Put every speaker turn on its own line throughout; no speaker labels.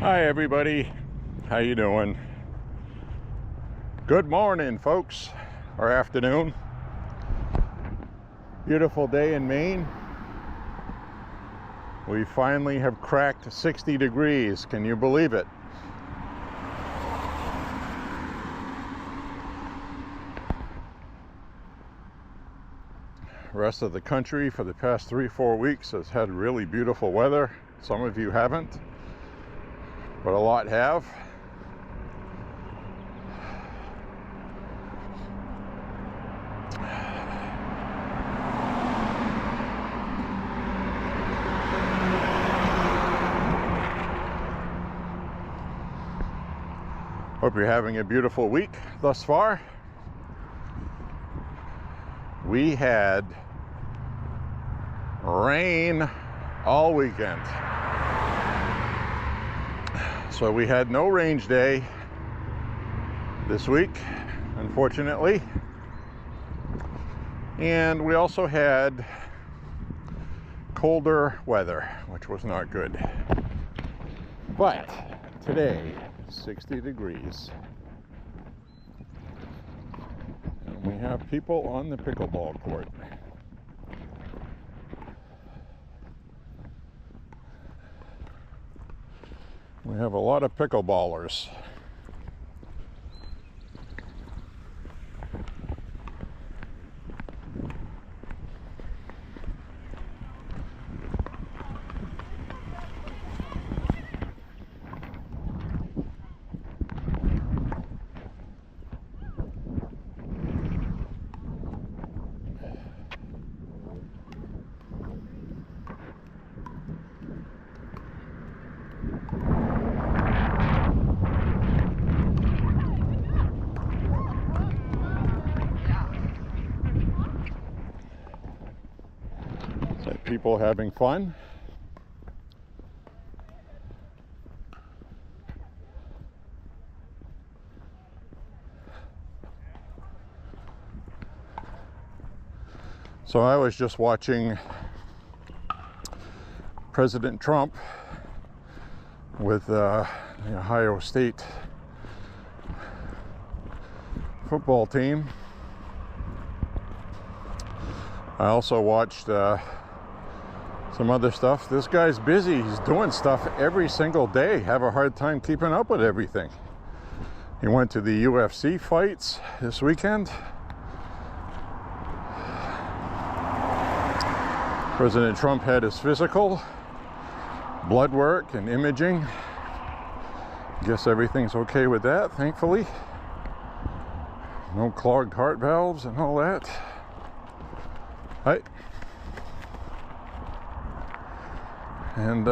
Hi everybody, how you doing? Good morning folks, or afternoon. Beautiful day in Maine. We finally have cracked 60 degrees, can you believe it? The rest of the country for the past 3-4 weeks has had really beautiful weather. Some of you haven't, but a lot have. Hope you're having a beautiful week thus far. We had rain all weekend. So we had no range day this week, unfortunately. And we also had colder weather, which was not good. But today, 60 degrees. And we have people on the pickleball court. We have a lot of pickleballers. People having fun. So I was just watching President Trump with the Ohio State football team. I also watched some other stuff. This guy's busy. He's doing stuff every single day. Have a hard time keeping up with everything. He went to the UFC fights this weekend. President Trump had his physical, blood work and imaging. Guess everything's okay with that, thankfully. No clogged heart valves and all that. Hi. And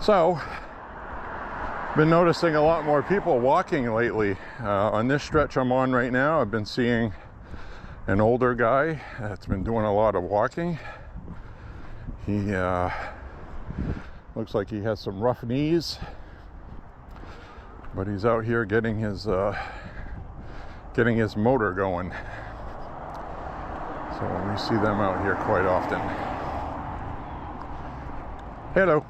so been noticing a lot more people walking lately. On this stretch I'm on right now, I've been seeing an older guy that's been doing a lot of walking. He looks like he has some rough knees, but he's out here getting his motor going. So we see them out here quite often. Hello.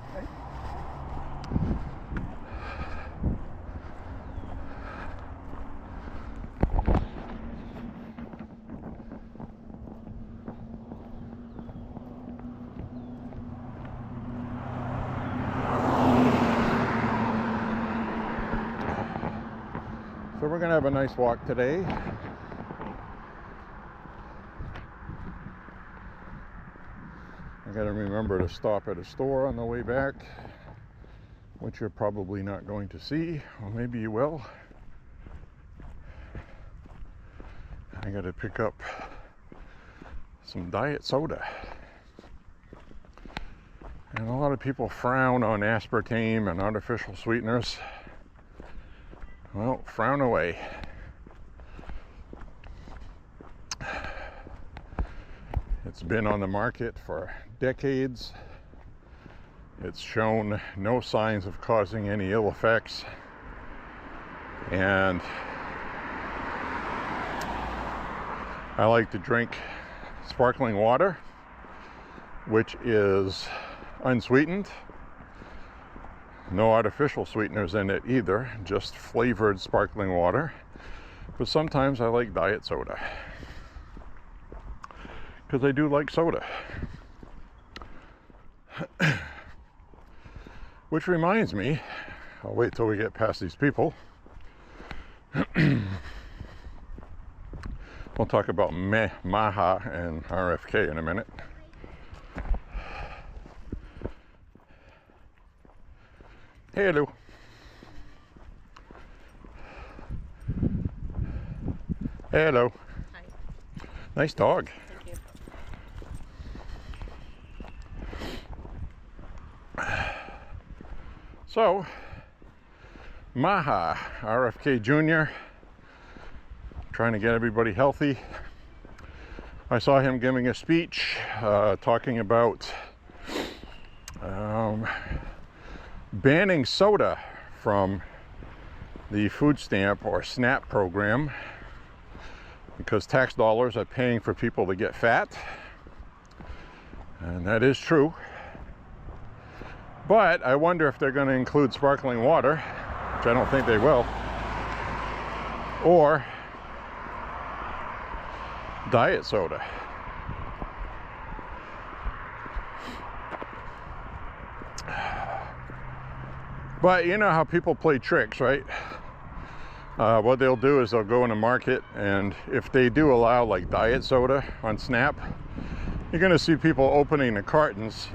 So we're gonna have a nice walk today. I gotta remember to stop at a store on the way back, which you're probably not going to see, or maybe you will. I gotta pick up some diet soda. And a lot of people frown on aspartame and artificial sweeteners. Well, frown away. It's been on the market for decades. It's shown no signs of causing any ill effects. And I like to drink sparkling water which is unsweetened. No artificial sweeteners in it either, just flavored sparkling water. But sometimes I like diet soda, because I do like soda. Which reminds me, I'll wait till we get past these people. We'll talk about MAHA and RFK in a minute. Hello. Hello.
Hi.
Nice dog.
Thank you.
So, MAHA, RFK Jr., trying to get everybody healthy. I saw him giving a speech talking about banning soda from the food stamp or SNAP program because tax dollars are paying for people to get fat. And that is true. But I wonder if they're going to include sparkling water, which I don't think they will, or diet soda. But you know how people play tricks, right? What they'll do is they'll go in the market, and if they do allow like diet soda on SNAP, you're going to see people opening the cartons,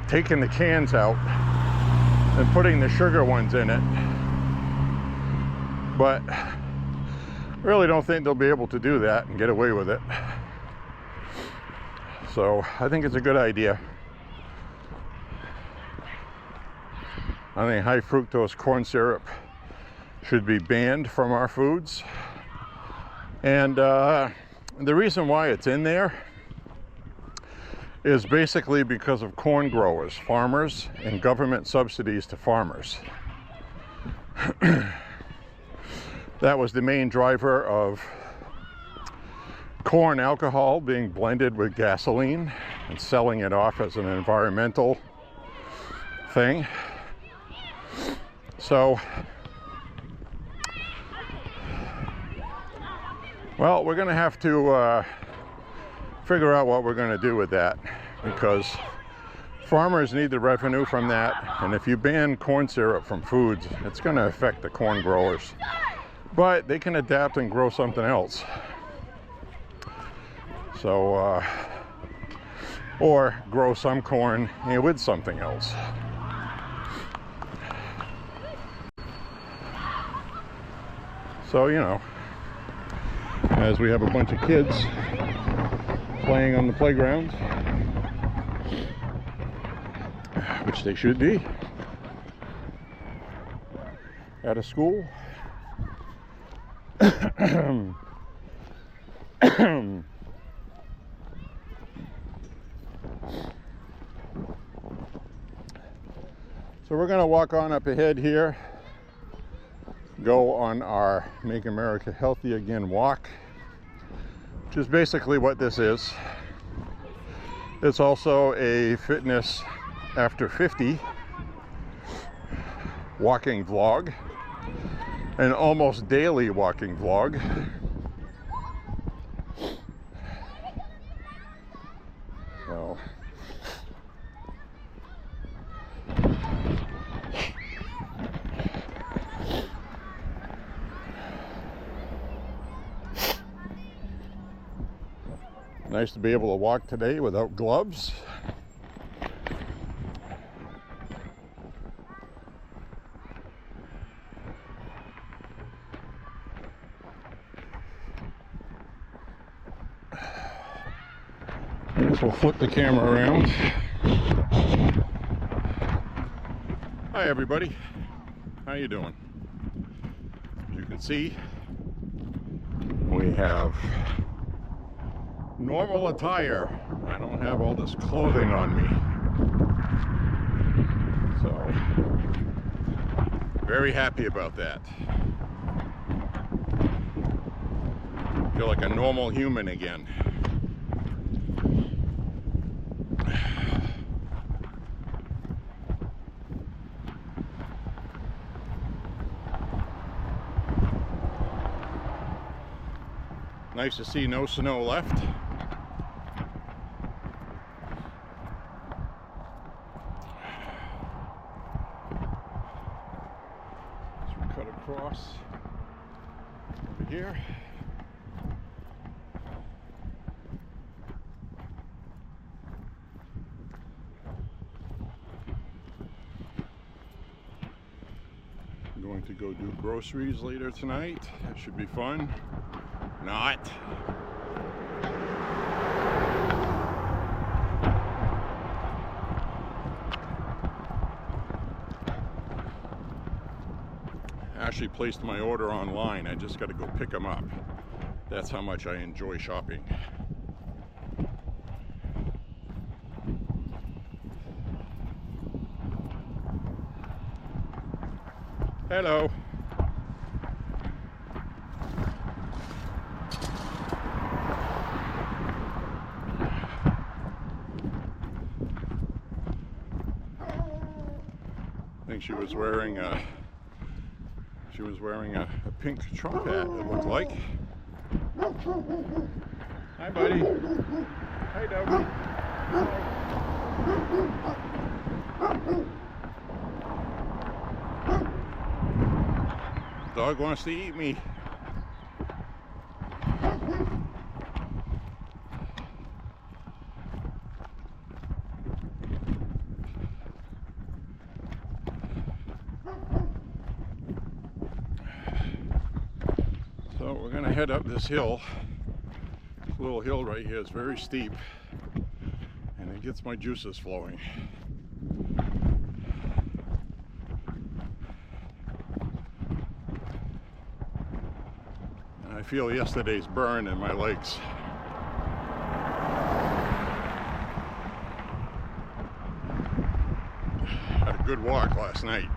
taking the cans out, and putting the sugar ones in it. But really don't think they'll be able to do that and get away with it. So I think it's a good idea. I think high fructose corn syrup should be banned from our foods. And the reason why it's in there is basically because of corn growers, farmers, and government subsidies to farmers. That was the main driver of corn alcohol being blended with gasoline and selling it off as an environmental thing. So, well, we're going to have to figure out what we're going to do with that, because farmers need the revenue from that, and if you ban corn syrup from foods, it's going to affect the corn growers. But they can adapt and grow something else. So, or grow some corn with something else. So, you know, as we have a bunch of kids playing on the playground, which they should be, at a school. So we're going to walk on up ahead here, go on our Make America Healthy Again walk, which is basically what this is. It's also a fitness after 50 walking vlog, an almost daily walking vlog. So nice to be able to walk today without gloves. I guess we'll flip the camera around. Hi everybody, how you doing? As you can see, we have normal attire. I don't have all this clothing on me. So, very happy about that. Feel like a normal human again. Nice to see no snow left. So we cut across over here. I'm going to go do groceries later tonight. That should be fun. Not. I actually placed my order online. I just got to go pick them up. That's how much I enjoy shopping. Hello. I think she was wearing a pink Trump hat, it looked like. Hi, buddy. Hi, doggy. Dog wants to eat me. So we're going to head up this hill. This little hill right here is very steep, and it gets my juices flowing. And I feel yesterday's burn in my legs. Had a good walk last night.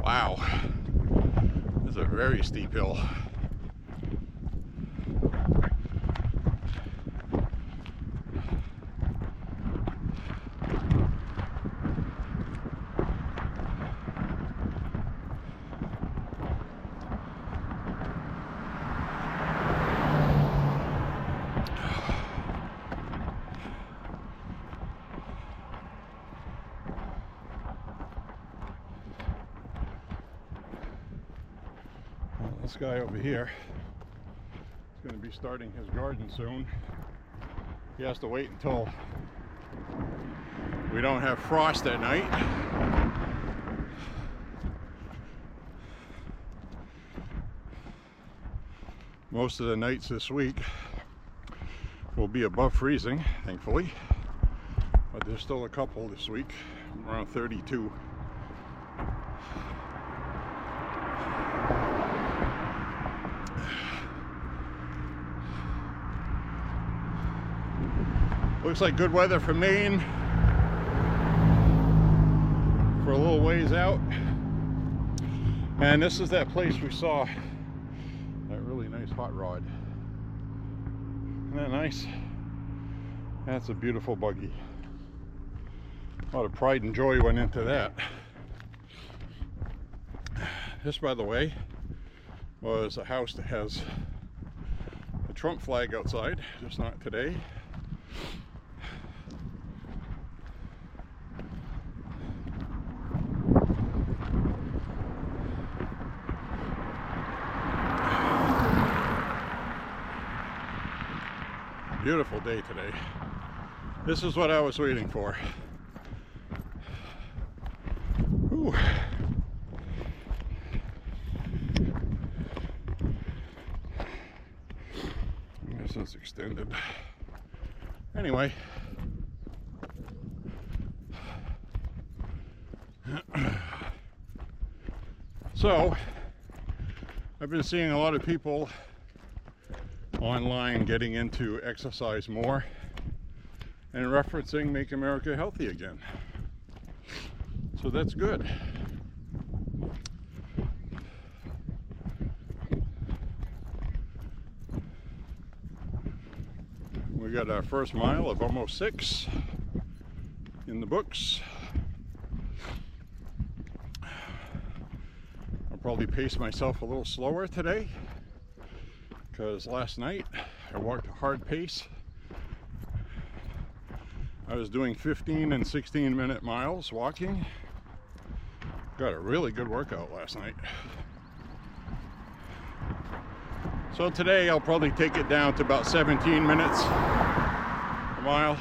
Wow, this is a very steep hill. This guy over here is going to be starting his garden soon. He has to wait until we don't have frost at night. Most of the nights this week will be above freezing, thankfully, but there's still a couple this week, around 32. Looks like good weather for Maine for a little ways out. And this is that place we saw, that really nice hot rod. Isn't that nice? That's a beautiful buggy. A lot of pride and joy went into that. This, by the way, was a house that has a Trump flag outside, just not today. Beautiful day today. This is what I was waiting for. Ooh. This is extended. Anyway. So, I've been seeing a lot of people online getting into exercise more and referencing Make America Healthy Again. So that's good. We got our first mile of almost 6 in the books. probably pace myself a little slower today, because last night I walked a hard pace. I was doing 15 and 16-minute miles walking. Got a really good workout last night. So today I'll probably take it down to about 17 minutes a mile.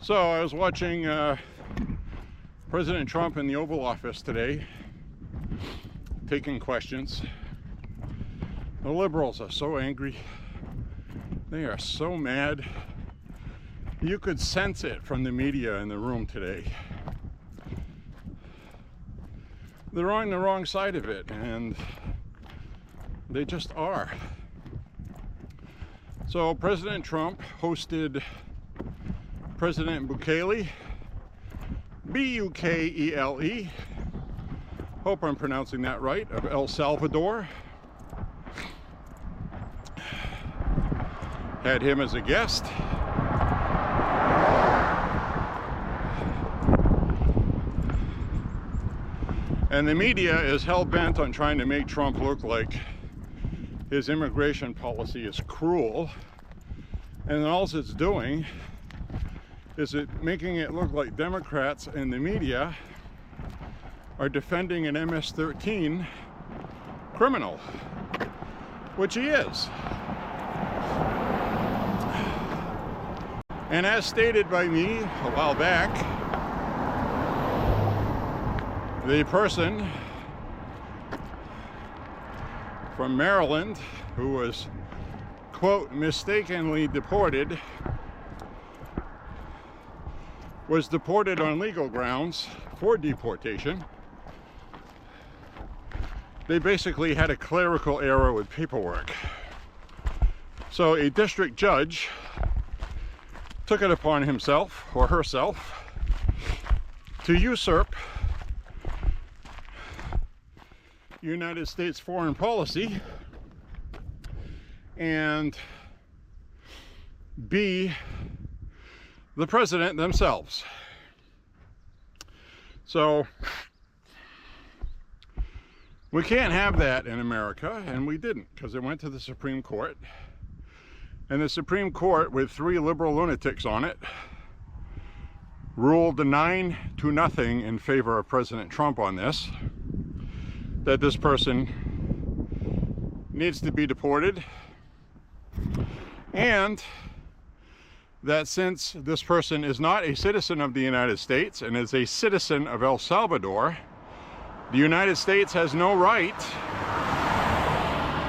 So I was watching President Trump in the Oval Office today, taking questions. The liberals are so angry. They are so mad. You could sense it from the media in the room today. They're on the wrong side of it, and they just are. So President Trump hosted President Bukele, B-U-K-E-L-E, hope I'm pronouncing that right, of El Salvador. Had him as a guest. And the media is hell-bent on trying to make Trump look like his immigration policy is cruel. And all it's doing is making it look like Democrats and the media are defending an MS-13 criminal, which he is. And as stated by me a while back, the person from Maryland who was, quote, mistakenly deported was deported on legal grounds for deportation. They basically had a clerical error with paperwork. So a district judge took it upon himself or herself to usurp United States foreign policy and be the president themselves. So we can't have that in America, and we didn't, because it went to the Supreme Court. And the Supreme Court, with 3 liberal lunatics on it, ruled 9-0 in favor of President Trump on this, that this person needs to be deported, and that since this person is not a citizen of the United States and is a citizen of El Salvador, the United States has no right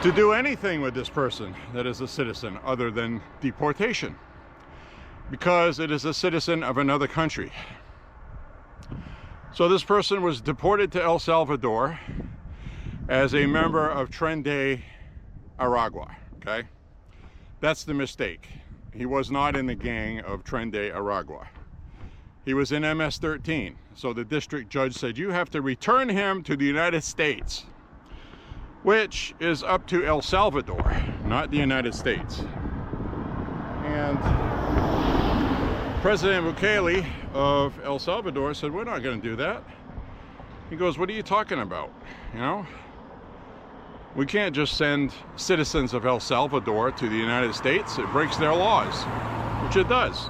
to do anything with this person that is a citizen other than deportation, because it is a citizen of another country. So this person was deported to El Salvador as a member of Tren de Aragua, okay? That's the mistake. He was not in the gang of Tren de Aragua. He was in MS-13. So the district judge said, you have to return him to the United States, which is up to El Salvador, not the United States. And President Bukele of El Salvador said, we're not going to do that. He goes, what are you talking about? You know? We can't just send citizens of El Salvador to the United States. It breaks their laws, which it does.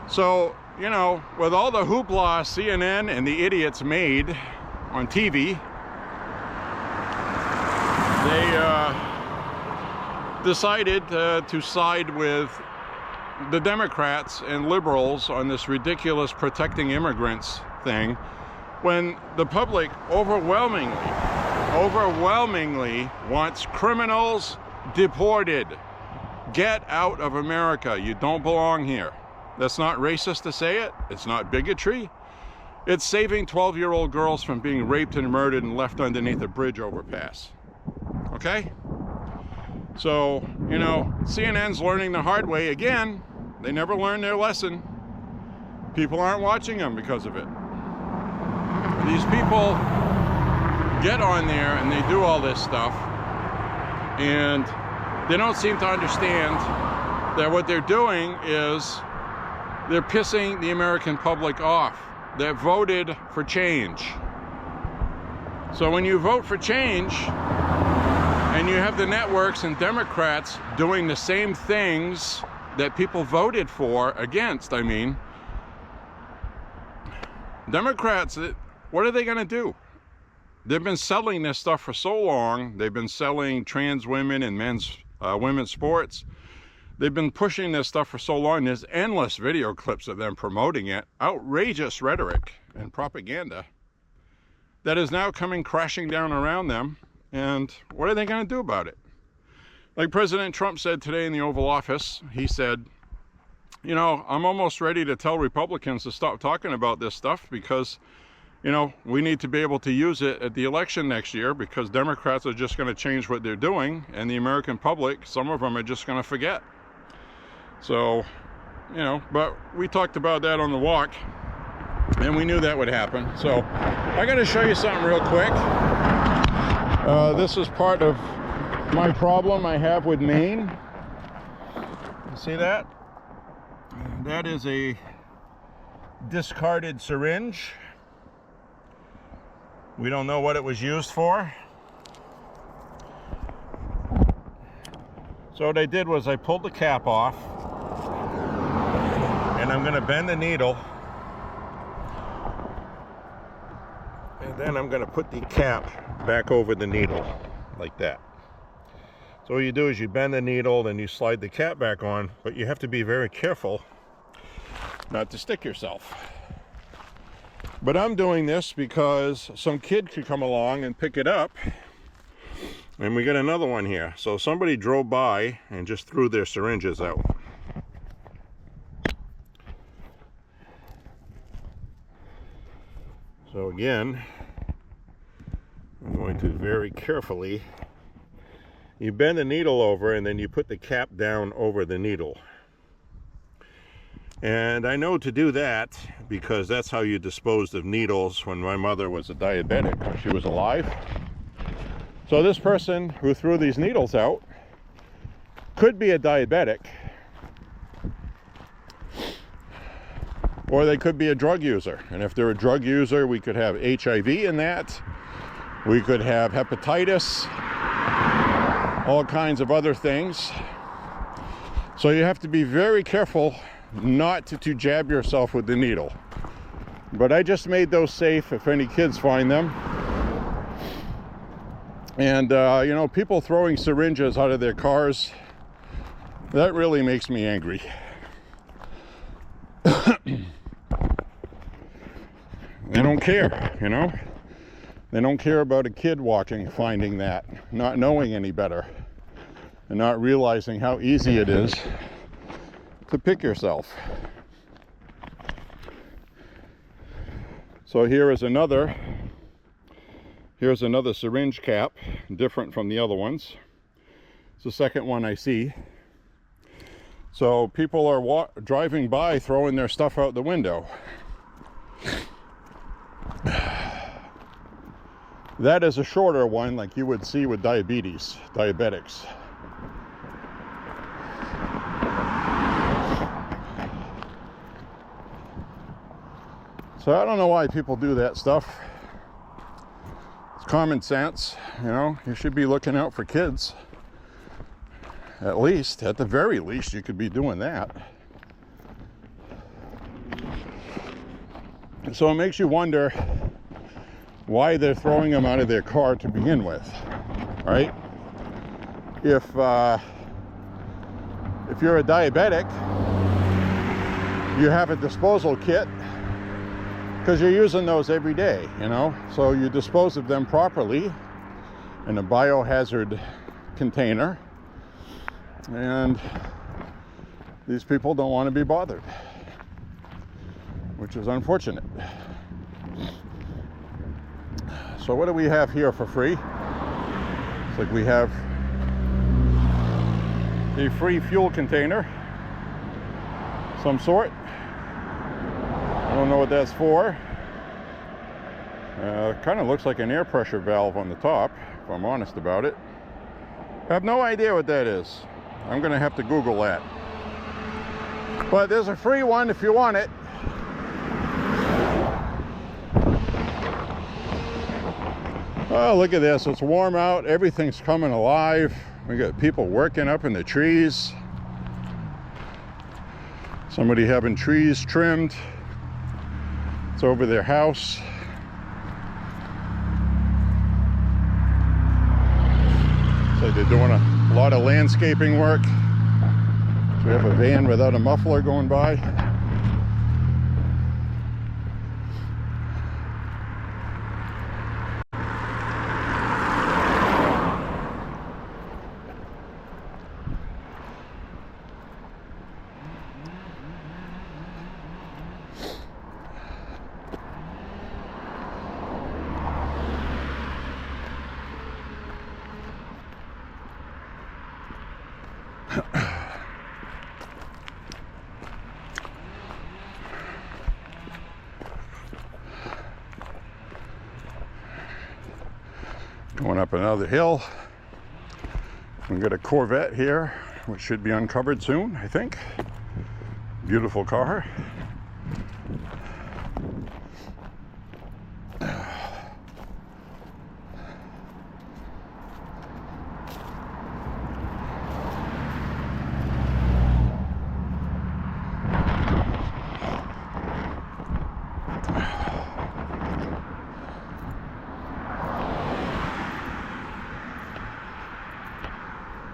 So, you know, with all the hoopla CNN and the idiots made on TV, they decided to side with the Democrats and liberals on this ridiculous protecting immigrants thing, when the public overwhelmingly wants criminals deported. Get out of America. You don't belong here. That's not racist to say it. It's not bigotry. It's saving 12-year-old girls from being raped and murdered and left underneath a bridge overpass. Okay? So, you know, CNN's learning the hard way again. They never learned their lesson. People aren't watching them because of it. These people get on there and they do all this stuff, and they don't seem to understand that what they're doing is they're pissing the American public off that voted for change. So when you vote for change and you have the networks and Democrats doing the same things that people voted for against, I mean, Democrats, what are they going to do? They've been selling this stuff for so long. They've been selling trans women and women's sports. They've been pushing this stuff for so long. There's endless video clips of them promoting it. Outrageous rhetoric and propaganda that is now coming crashing down around them. And what are they going to do about it? Like President Trump said today in the Oval Office, he said, you know, I'm almost ready to tell Republicans to stop talking about this stuff because, you know, we need to be able to use it at the election next year because Democrats are just going to change what they're doing and the American public, some of them are just going to forget. So, you know, but we talked about that on the walk and we knew that would happen. So I got to show you something real quick. This is part of my problem I have with Maine. You see that? That is a discarded syringe. We don't know what it was used for. So what I did was I pulled the cap off and I'm going to bend the needle and then I'm going to put the cap back over the needle like that. So what you do is you bend the needle, then you slide the cap back on, but you have to be very careful not to stick yourself. But I'm doing this because some kid could come along and pick it up, and we got another one here. So somebody drove by and just threw their syringes out. So again, I'm going to very carefully, you bend the needle over and then you put the cap down over the needle. And I know to do that because that's how you disposed of needles when my mother was a diabetic when she was alive. So this person who threw these needles out could be a diabetic, or they could be a drug user. And if they're a drug user, we could have HIV in that. We could have hepatitis, all kinds of other things. So you have to be very careful not to jab yourself with the needle. But I just made those safe if any kids find them. And you know, people throwing syringes out of their cars, that really makes me angry. They don't care, you know? They don't care about a kid walking, finding that, not knowing any better, and not realizing how easy it is to pick yourself. So here's another syringe cap, different from the other ones. It's the second one I see. So people are driving by throwing their stuff out the window. That is a shorter one like you would see with diabetics. So I don't know why people do that stuff. It's common sense, you know, you should be looking out for kids. At the very least, you could be doing that. So it makes you wonder why they're throwing them out of their car to begin with, right? If you're a diabetic, you have a disposal kit because you're using those every day, you know? So you dispose of them properly in a biohazard container, and these people don't want to be bothered, which is unfortunate. So what do we have here for free? It's like we have a free fuel container, some sort. I don't know what that's for. Kind of looks like an air pressure valve on the top, if I'm honest about it. I have no idea what that is. I'm gonna have to Google that. But there's a free one if you want it. Oh, look at this. It's warm out. Everything's coming alive. We got people working up in the trees. Somebody having trees trimmed. It's over their house. So they're doing a lot of landscaping work. So we have a van without a muffler going by. Going up another hill. We've got a Corvette here, which should be uncovered soon, I think. Beautiful car.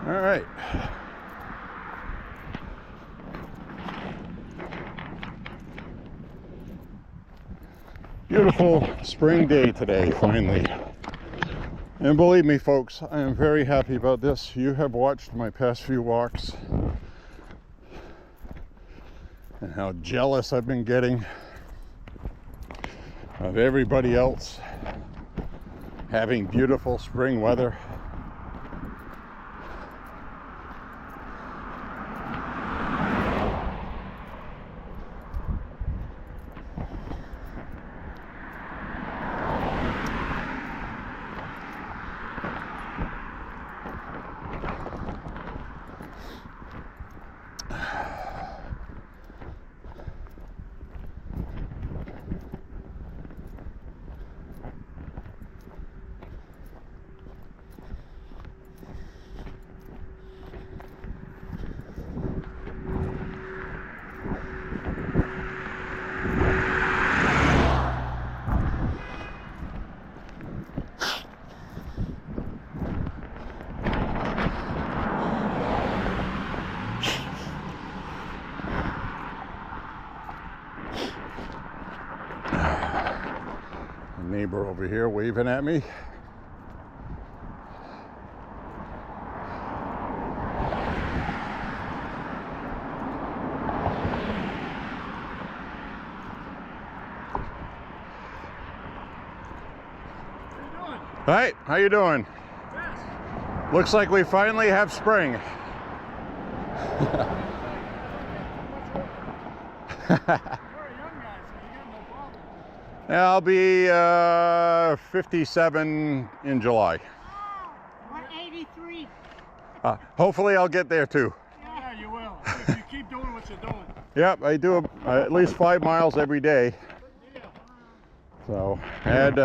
All right. Beautiful spring day today, finally. And believe me, folks, I am very happy about this. You have watched my past few walks and how jealous I've been getting of everybody else having beautiful spring weather. Neighbor over here waving at me. Hi, how you doing?
Yes.
Looks like we finally have spring. Yeah, I'll be 57 in July.
We're 83.
Hopefully I'll get there too.
Yeah, you will. If you keep doing what you're doing.
Yep, I do at least 5 miles every day.
Yeah.
So I had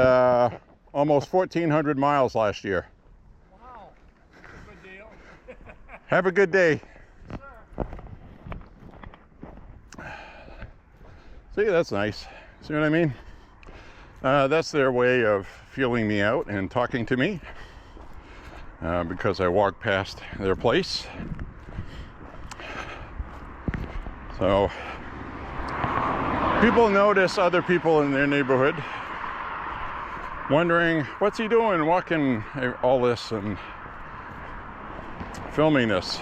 almost 1,400 miles last year.
Wow. Good deal.
Have a good day.
Sure.
See, that's nice. See what I mean? That's their way of feeling me out and talking to me because I walked past their place. So people notice other people in their neighborhood wondering, what's he doing walking all this and filming this?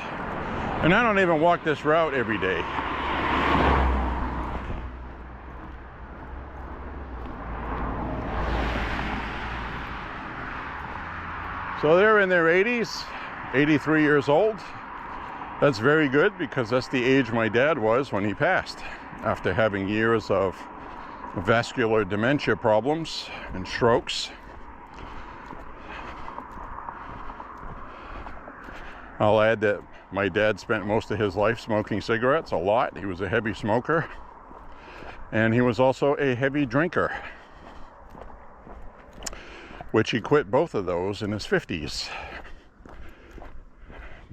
And I don't even walk this route every day. So they're in their 80s, 83 years old. That's very good because that's the age my dad was when he passed, after having years of vascular dementia problems and strokes. I'll add that My dad spent most of his life smoking cigarettes, a lot. He was a heavy smoker, and he was also a heavy drinker, which he quit both of those in his 50s.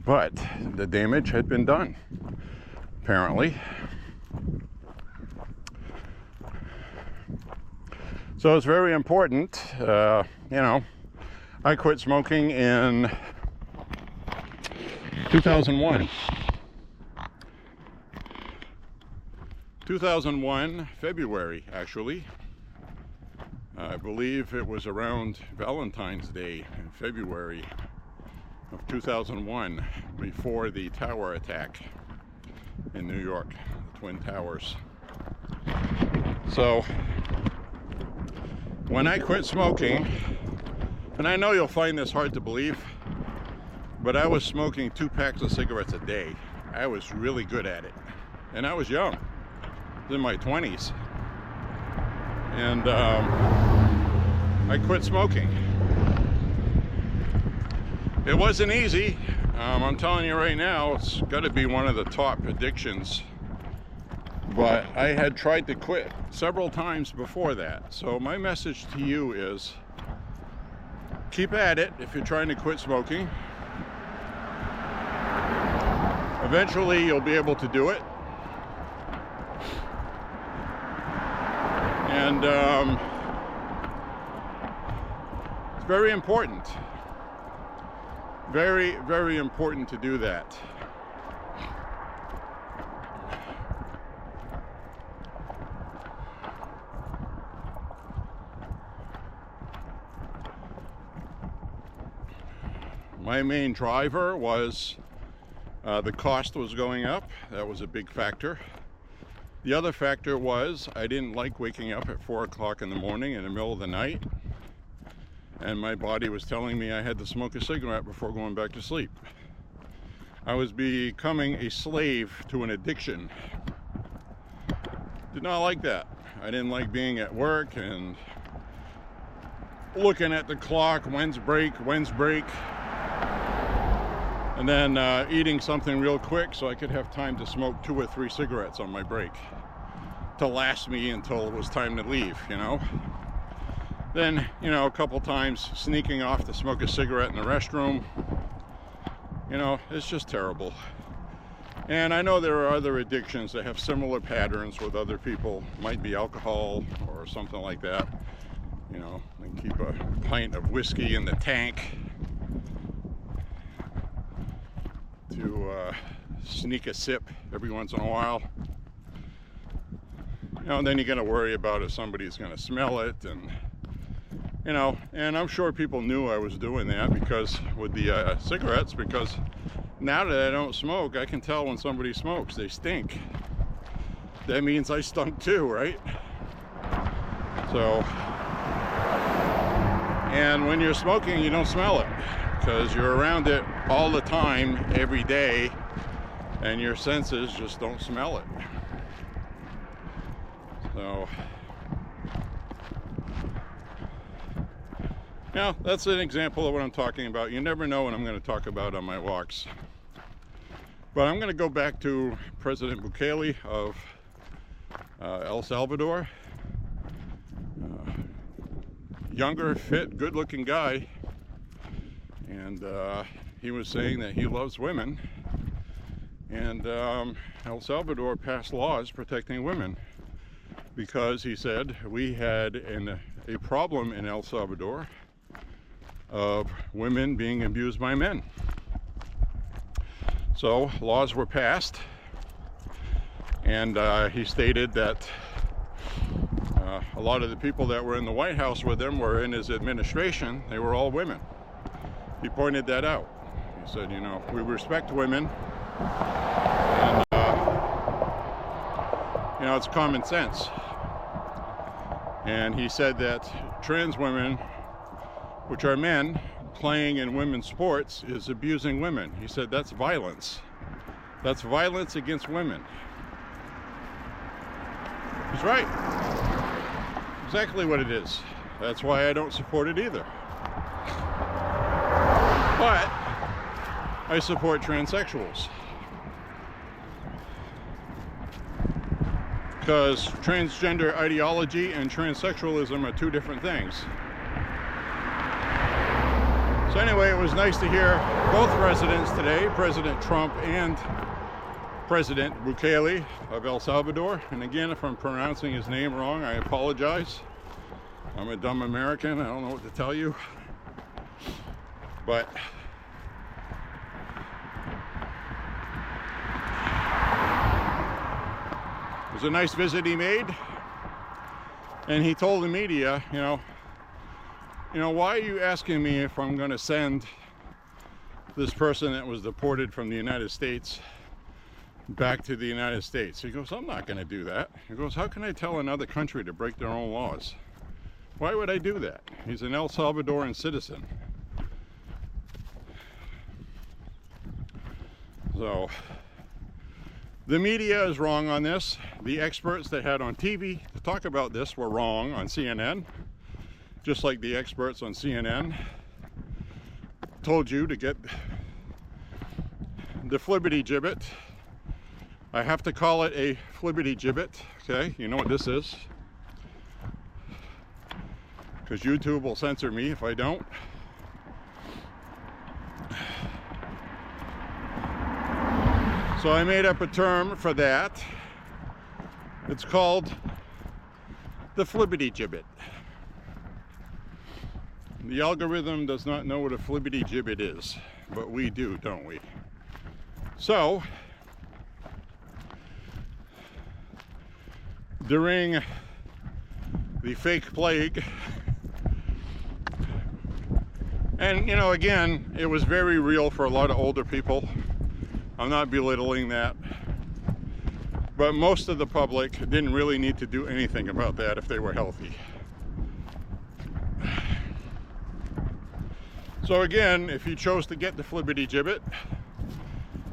But the damage had been done, apparently. So it's very important, I quit smoking in 2001. 2001, February, actually. I believe it was around Valentine's Day in February of 2001, before the tower attack in New York, the Twin Towers. So, when I quit smoking, and I know you'll find this hard to believe, but I was smoking 2 packs of cigarettes a day. I was really good at it. And I was young. I was in my 20s. And I quit smoking. It wasn't easy. I'm telling you right now, it's got to be one of the top addictions. But I had tried to quit several times before that. So my message to you is, keep at it if you're trying to quit smoking. Eventually you'll be able to do it. And it's very important. Very, very important to do that. My main driver was the cost was going up. That was a big factor. The other factor was I didn't like waking up at 4 o'clock in the morning in the middle of the night, and my body was telling me I had to smoke a cigarette before going back to sleep. I was becoming a slave to an addiction. Did not like that. I didn't like being at work and looking at the clock, when's break, and then eating something real quick so I could have time to smoke 2 or 3 cigarettes on my break to last me until it was time to leave, Then, a couple times sneaking off to smoke a cigarette in the restroom. It's just terrible. And I know there are other addictions that have similar patterns with other people. Might be alcohol or something like that. They keep a pint of whiskey in the tank to sneak a sip every once in a while. And then you're going to worry about if somebody's going to smell it, and and I'm sure people knew I was doing that because with the cigarettes, because now that I don't smoke, I can tell when somebody smokes. They stink. That means I stunk too, right? So, and when you're smoking, you don't smell it because you're around it all the time, every day, and your senses just don't smell it. So, now that's an example of what I'm talking about. You never know what I'm going to talk about on my walks. But I'm going to go back to President Bukele of El Salvador. Younger, fit, good-looking guy. And he was saying that he loves women. And El Salvador passed laws protecting women because he said we had a problem in El Salvador of women being abused by men. So laws were passed, and he stated that a lot of the people that were in the White House with him were in his administration. They were all women. He pointed that out. He said, we respect women, and it's common sense. And he said that trans women, which are men, playing in women's sports is abusing women. He said that's violence. That's violence against women. He's right. Exactly what it is. That's why I don't support it either. But I support transsexuals. Because transgender ideology and transsexualism are two different things. So anyway, it was nice to hear both presidents today, President Trump and President Bukele of El Salvador. And again, if I'm pronouncing his name wrong, I apologize. I'm a dumb American, I don't know what to tell you. But it was a nice visit he made. And he told the media, you know, why are you asking me if I'm going to send this person that was deported from the United States back to the United States? He goes, I'm not going to do that. He goes, how can I tell another country to break their own laws? Why would I do that? He's an El Salvadoran citizen. So, the media is wrong on this. The experts they had on TV to talk about this were wrong on CNN. Just like the experts on CNN told you to get the flibbity gibbet. I have to call it a flibbity gibbet, okay? You know what this is? Because YouTube will censor me if I don't. So I made up a term for that. It's called the flibbity gibbet. The algorithm does not know what a flibbity gibbet is, but we do, don't we? So, during the fake plague, and you know, again, it was very real for a lot of older people. I'm not belittling that. But most of the public didn't really need to do anything about that if they were healthy. So again, if you chose to get the flibbity gibbet,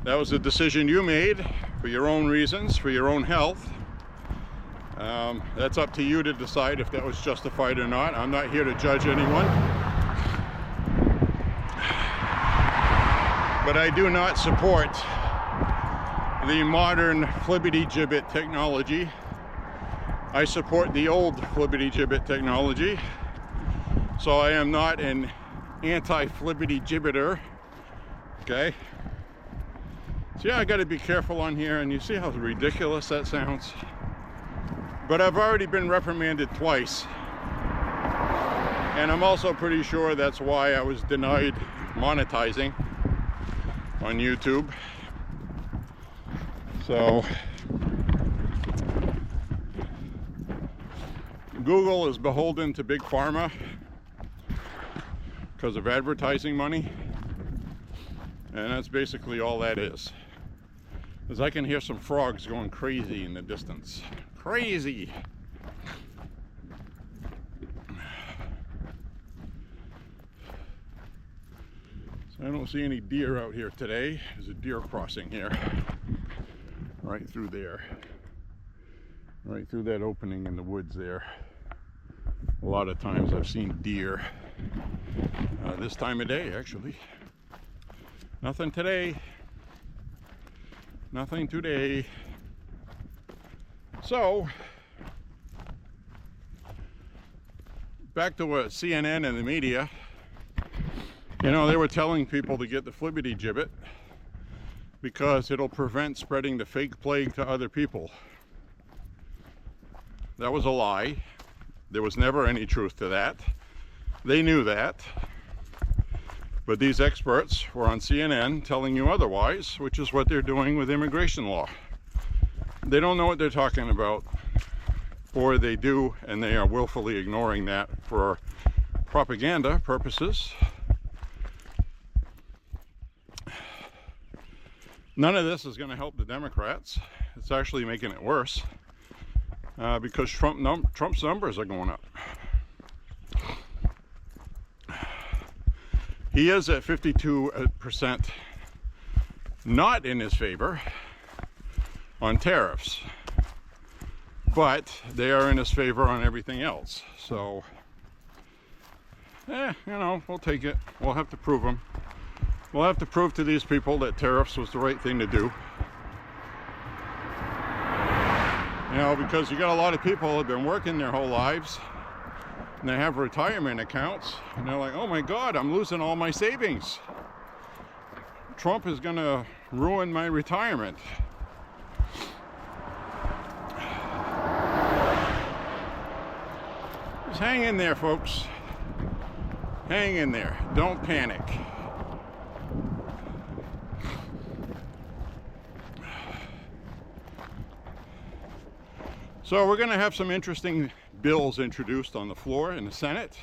that was a decision you made for your own reasons, for your own health. That's up to you to decide if that was justified or not. I'm not here to judge anyone. But I do not support the modern flibbity gibbet technology. I support the old flibbity gibbet technology. So I am not an anti-flibbity gibbeter. Okay? So yeah, I gotta be careful on here, and you see how ridiculous that sounds? But I've already been reprimanded twice. And I'm also pretty sure that's why I was denied monetizing on YouTube. So Google is beholden to Big Pharma because of advertising money, and that's basically all that is. Because I can hear some frogs going crazy in the distance. Crazy! So I don't see any deer out here today. There's a deer crossing here. Right through there. Right through that opening in the woods there. A lot of times I've seen deer. This time of day, actually. Nothing today. Nothing today. So, back to what CNN and the media. You know, they were telling people to get the flibbity gibbet because it'll prevent spreading the fake plague to other people. That was a lie. There was never any truth to that. They knew that. But these experts were on CNN telling you otherwise, which is what they're doing with immigration law. They don't know what they're talking about, or they do, and they are willfully ignoring that for propaganda purposes. None of this is going to help the Democrats. It's actually making it worse because Trump's numbers are going up. He is at 52% not in his favor on tariffs, but they are in his favor on everything else. So, you know, we'll take it. We'll have to prove them. We'll have to prove to these people that tariffs was the right thing to do. You know, because you got a lot of people who have been working their whole lives and they have retirement accounts and they're like, oh my God, I'm losing all my savings. Trump is gonna ruin my retirement. Just hang in there, folks. Hang in there. Don't panic. So we're going to have some interesting bills introduced on the floor in the Senate.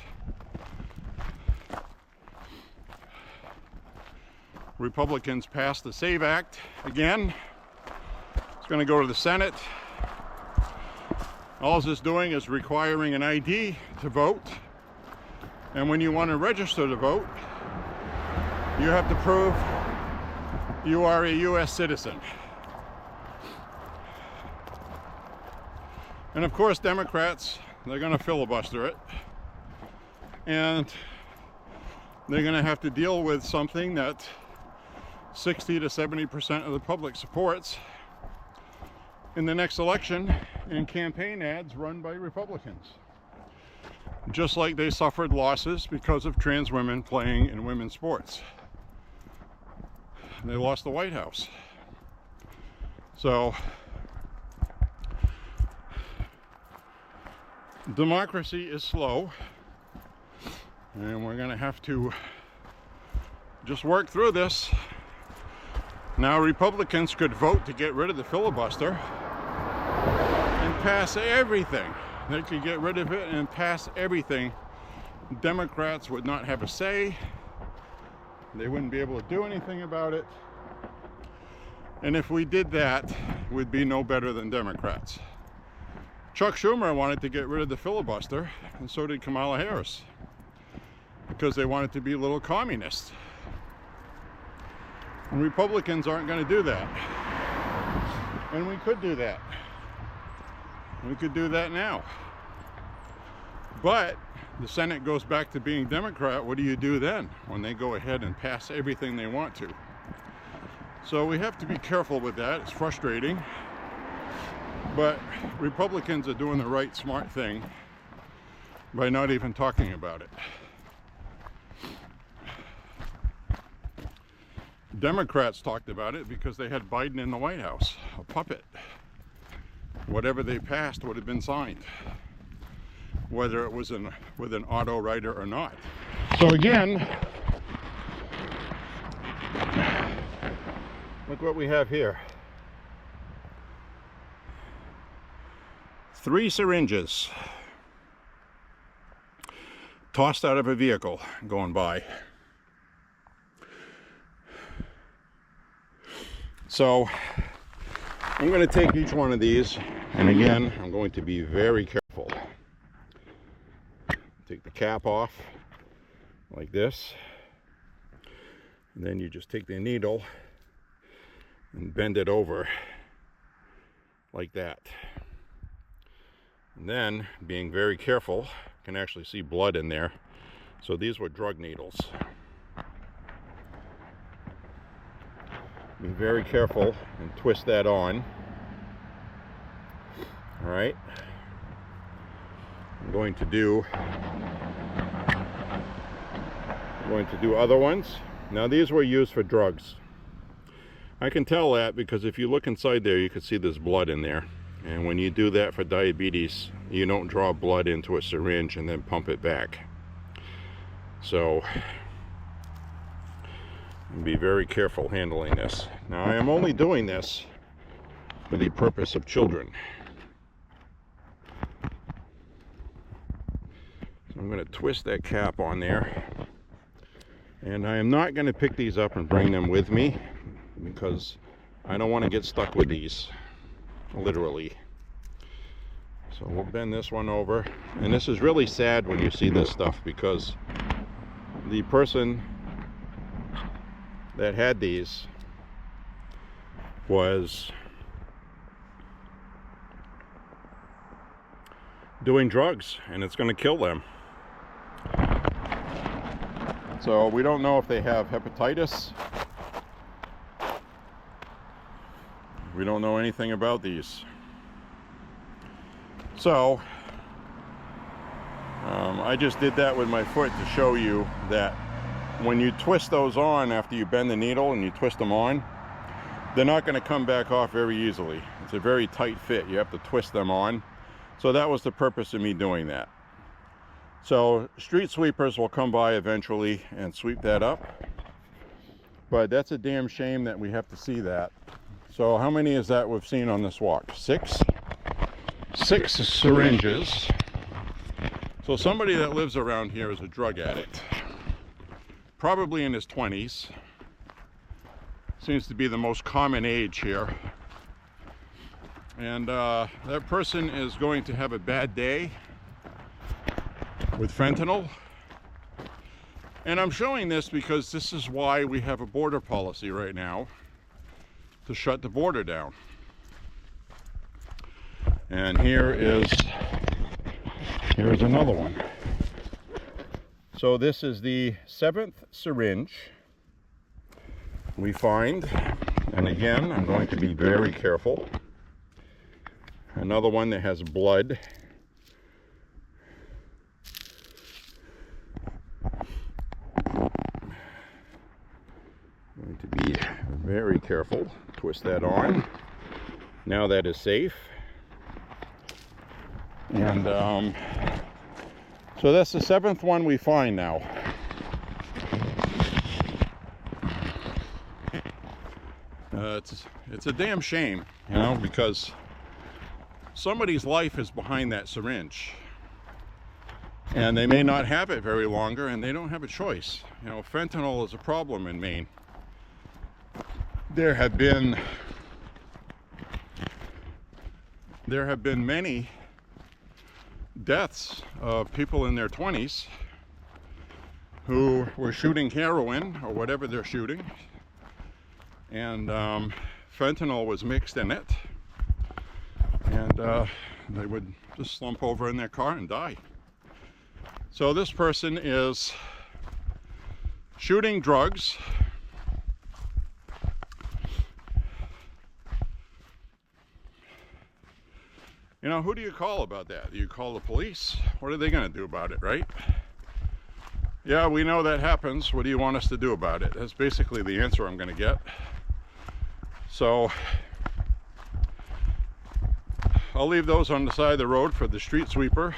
Republicans passed the SAVE Act again. It's going to go to the Senate. All it's doing is requiring an ID to vote. And when you want to register to vote, you have to prove you are a U.S. citizen. And of course, Democrats, they're going to filibuster it. And they're going to have to deal with something that 60 to 70% of the public supports in the next election in campaign ads run by Republicans. Just like they suffered losses because of trans women playing in women's sports. They lost the White House. So, democracy is slow, and we're going to have to just work through this. Now, Republicans could vote to get rid of the filibuster and pass everything. They could get rid of it and pass everything. Democrats would not have a say. They wouldn't be able to do anything about it. And if we did that, we'd be no better than Democrats. Chuck Schumer wanted to get rid of the filibuster, and so did Kamala Harris, because they wanted to be little communists. And Republicans aren't going to do that. And we could do that. We could do that now. But the Senate goes back to being Democrat. What do you do then when they go ahead and pass everything they want to? So we have to be careful with that. It's frustrating. But Republicans are doing the right, smart thing by not even talking about it. Democrats talked about it because they had Biden in the White House, a puppet. Whatever they passed would have been signed, whether it was with an auto writer or not. So again, look what we have here. 3 syringes tossed out of a vehicle going by. So I'm going to take each one of these, and again, I'm going to be very careful. Take the cap off like this, and then you just take the needle and bend it over like that. And then, being very careful, you can actually see blood in there. So these were drug needles. Be very careful and twist that on. All right. I'm going to do other ones. Now these were used for drugs. I can tell that because if you look inside there, you can see there's blood in there. And when you do that for diabetes, you don't draw blood into a syringe and then pump it back. So, be very careful handling this. Now, I am only doing this for the purpose of children. So I'm going to twist that cap on there. And I am not going to pick these up and bring them with me because I don't want to get stuck with these. Literally. So we'll bend this one over, and this is really sad when you see this stuff because the person that had these was doing drugs, and it's going to kill them. So we don't know if they have hepatitis. We don't know anything about these. So I just did that with my foot to show you that when you twist those on after you bend the needle and you twist them on, they're not going to come back off very easily. It's a very tight fit. You have to twist them on. So that was the purpose of me doing that. So street sweepers will come by eventually and sweep that up. But that's a damn shame that we have to see that. So how many is that we've seen on this walk? 6? 6 syringes. So somebody that lives around here is a drug addict. Probably in his 20s. Seems to be the most common age here. And that person is going to have a bad day with fentanyl. And I'm showing this because this is why we have a border policy right now, to shut the border down. And here's another one. So this is the 7th syringe we find, and again, I'm going to be very careful. Another one that has blood. Going to be very careful. Twist that on. Now that is safe. And so that's the 7th one we find now. It's a damn shame, you know, because somebody's life is behind that syringe. And they may not have it very longer, and they don't have a choice. You know, fentanyl is a problem in Maine. There have been many deaths of people in their 20s who were shooting heroin or whatever they're shooting, and fentanyl was mixed in it, and they would just slump over in their car and die. So this person is shooting drugs. You know, who do you call about that? Do you call the police? What are they going to do about it, right? Yeah, we know that happens. What do you want us to do about it? That's basically the answer I'm going to get. So I'll leave those on the side of the road for the street sweeper,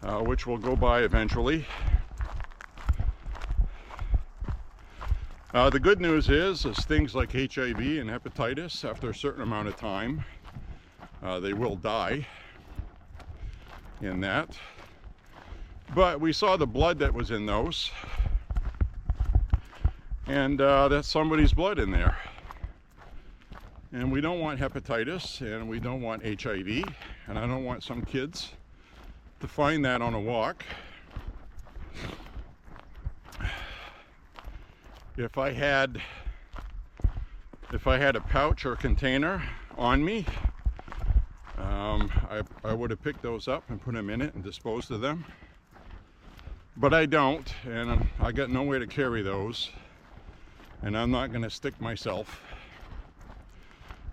which will go by eventually. The good news is things like HIV and hepatitis, after a certain amount of time, they will die in that. But we saw the blood that was in those, and that's somebody's blood in there. And we don't want hepatitis, and we don't want HIV, and I don't want some kids to find that on a walk. If I had a pouch or container on me, I would have picked those up and put them in it and disposed of them. But I don't, and I got nowhere to carry those, and I'm not going to stick myself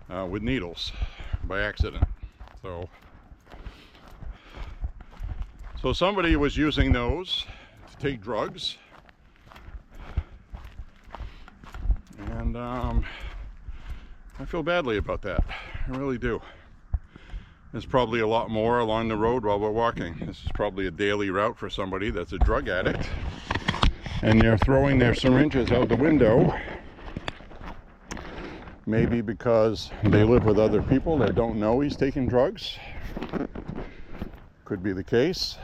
with needles by accident. So somebody was using those to take drugs, and I feel badly about that. I really do. There's probably a lot more along the road while we're walking. This is probably a daily route for somebody that's a drug addict, and they're throwing their syringes out the window. Maybe because they live with other people that don't know he's taking drugs. Could be the case.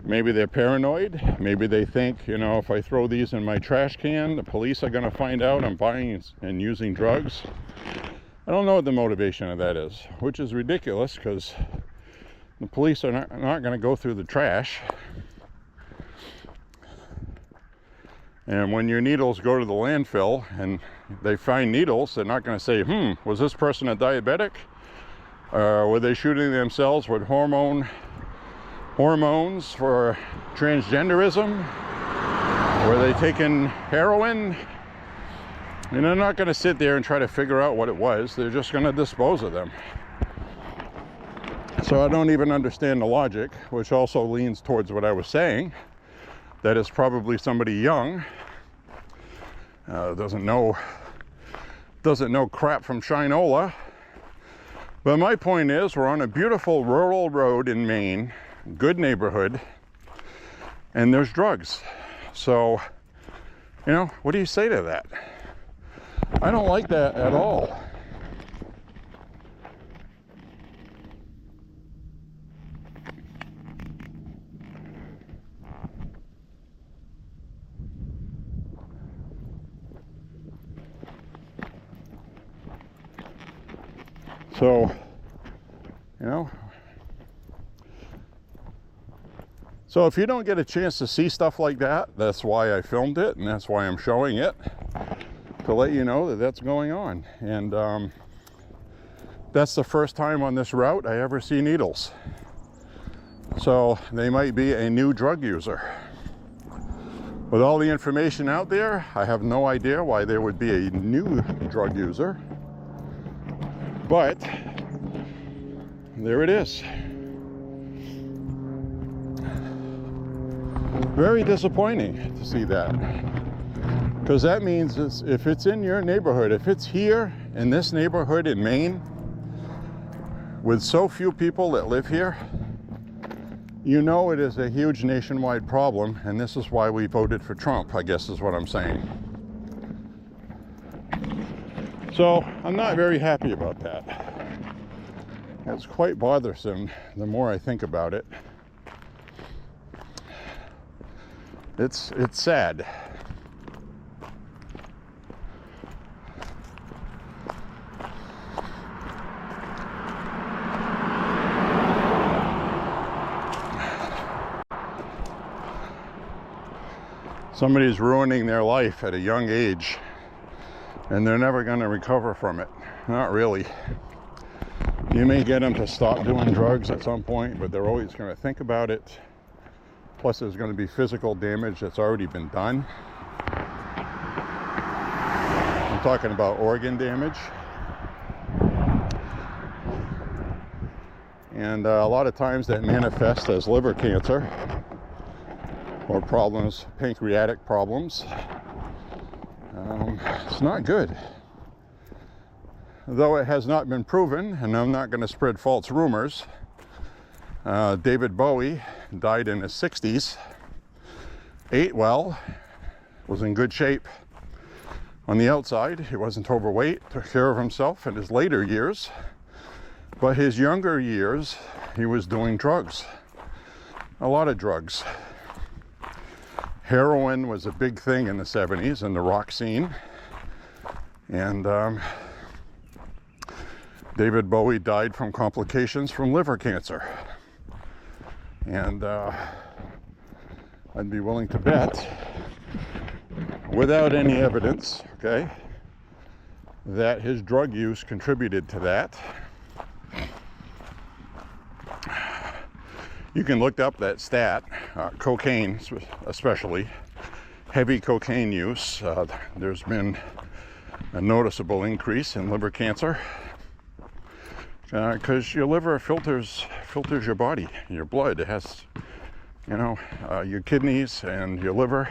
Maybe they're paranoid. Maybe they think, you know, if I throw these in my trash can, the police are going to find out I'm buying and using drugs. I don't know what the motivation of that is, which is ridiculous, because the police are not going to go through the trash. And when your needles go to the landfill and they find needles, they're not going to say, was this person a diabetic? Were they shooting themselves with hormones for transgenderism? Were they taking heroin? And they're not going to sit there and try to figure out what it was. They're just going to dispose of them. So I don't even understand the logic, which also leans towards what I was saying, that it's probably somebody young, doesn't know crap from Shinola. But my point is, we're on a beautiful rural road in Maine, good neighborhood, and there's drugs. So, you know, what do you say to that? I don't like that at all. So, you know, so if you don't get a chance to see stuff like that, that's why I filmed it, and that's why I'm showing it, to let you know that that's going on. And that's the first time on this route I ever see needles. So they might be a new drug user. With all the information out there, I have no idea why there would be a new drug user. But there it is. Very disappointing to see that. Because that means if it's in your neighborhood, if it's here in this neighborhood in Maine, with so few people that live here, you know it is a huge nationwide problem, and this is why we voted for Trump, I guess is what I'm saying. So I'm not very happy about that. It's quite bothersome the more I think about it. It's sad. Somebody's ruining their life at a young age, and they're never going to recover from it. Not really. You may get them to stop doing drugs at some point, but they're always going to think about it. Plus, there's going to be physical damage that's already been done. I'm talking about organ damage. And a lot of times that manifests as liver cancer or problems, pancreatic problems. It's not good. Though it has not been proven, and I'm not going to spread false rumors, David Bowie died in his 60s, ate well, was in good shape on the outside. He wasn't overweight, took care of himself in his later years, but his younger years, he was doing drugs, a lot of drugs. Heroin was a big thing in the 70s in the rock scene, and David Bowie died from complications from liver cancer. And I'd be willing to bet, without any evidence, okay, that his drug use contributed to that. You can look up that stat, cocaine especially, heavy cocaine use. There's been a noticeable increase in liver cancer because your liver filters your body, your blood. It has, you know, your kidneys and your liver,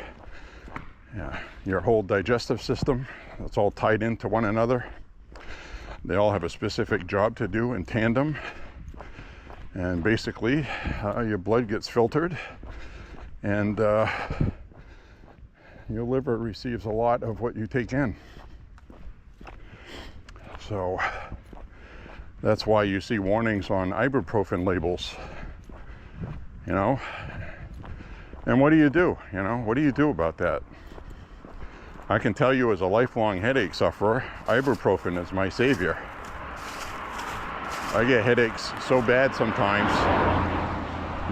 your whole digestive system. It's all tied into one another. They all have a specific job to do in tandem. And basically, your blood gets filtered, and your liver receives a lot of what you take in. So that's why you see warnings on ibuprofen labels, you know. And what do? You know, what do you do about that? I can tell you, as a lifelong headache sufferer, ibuprofen is my savior. I get headaches so bad sometimes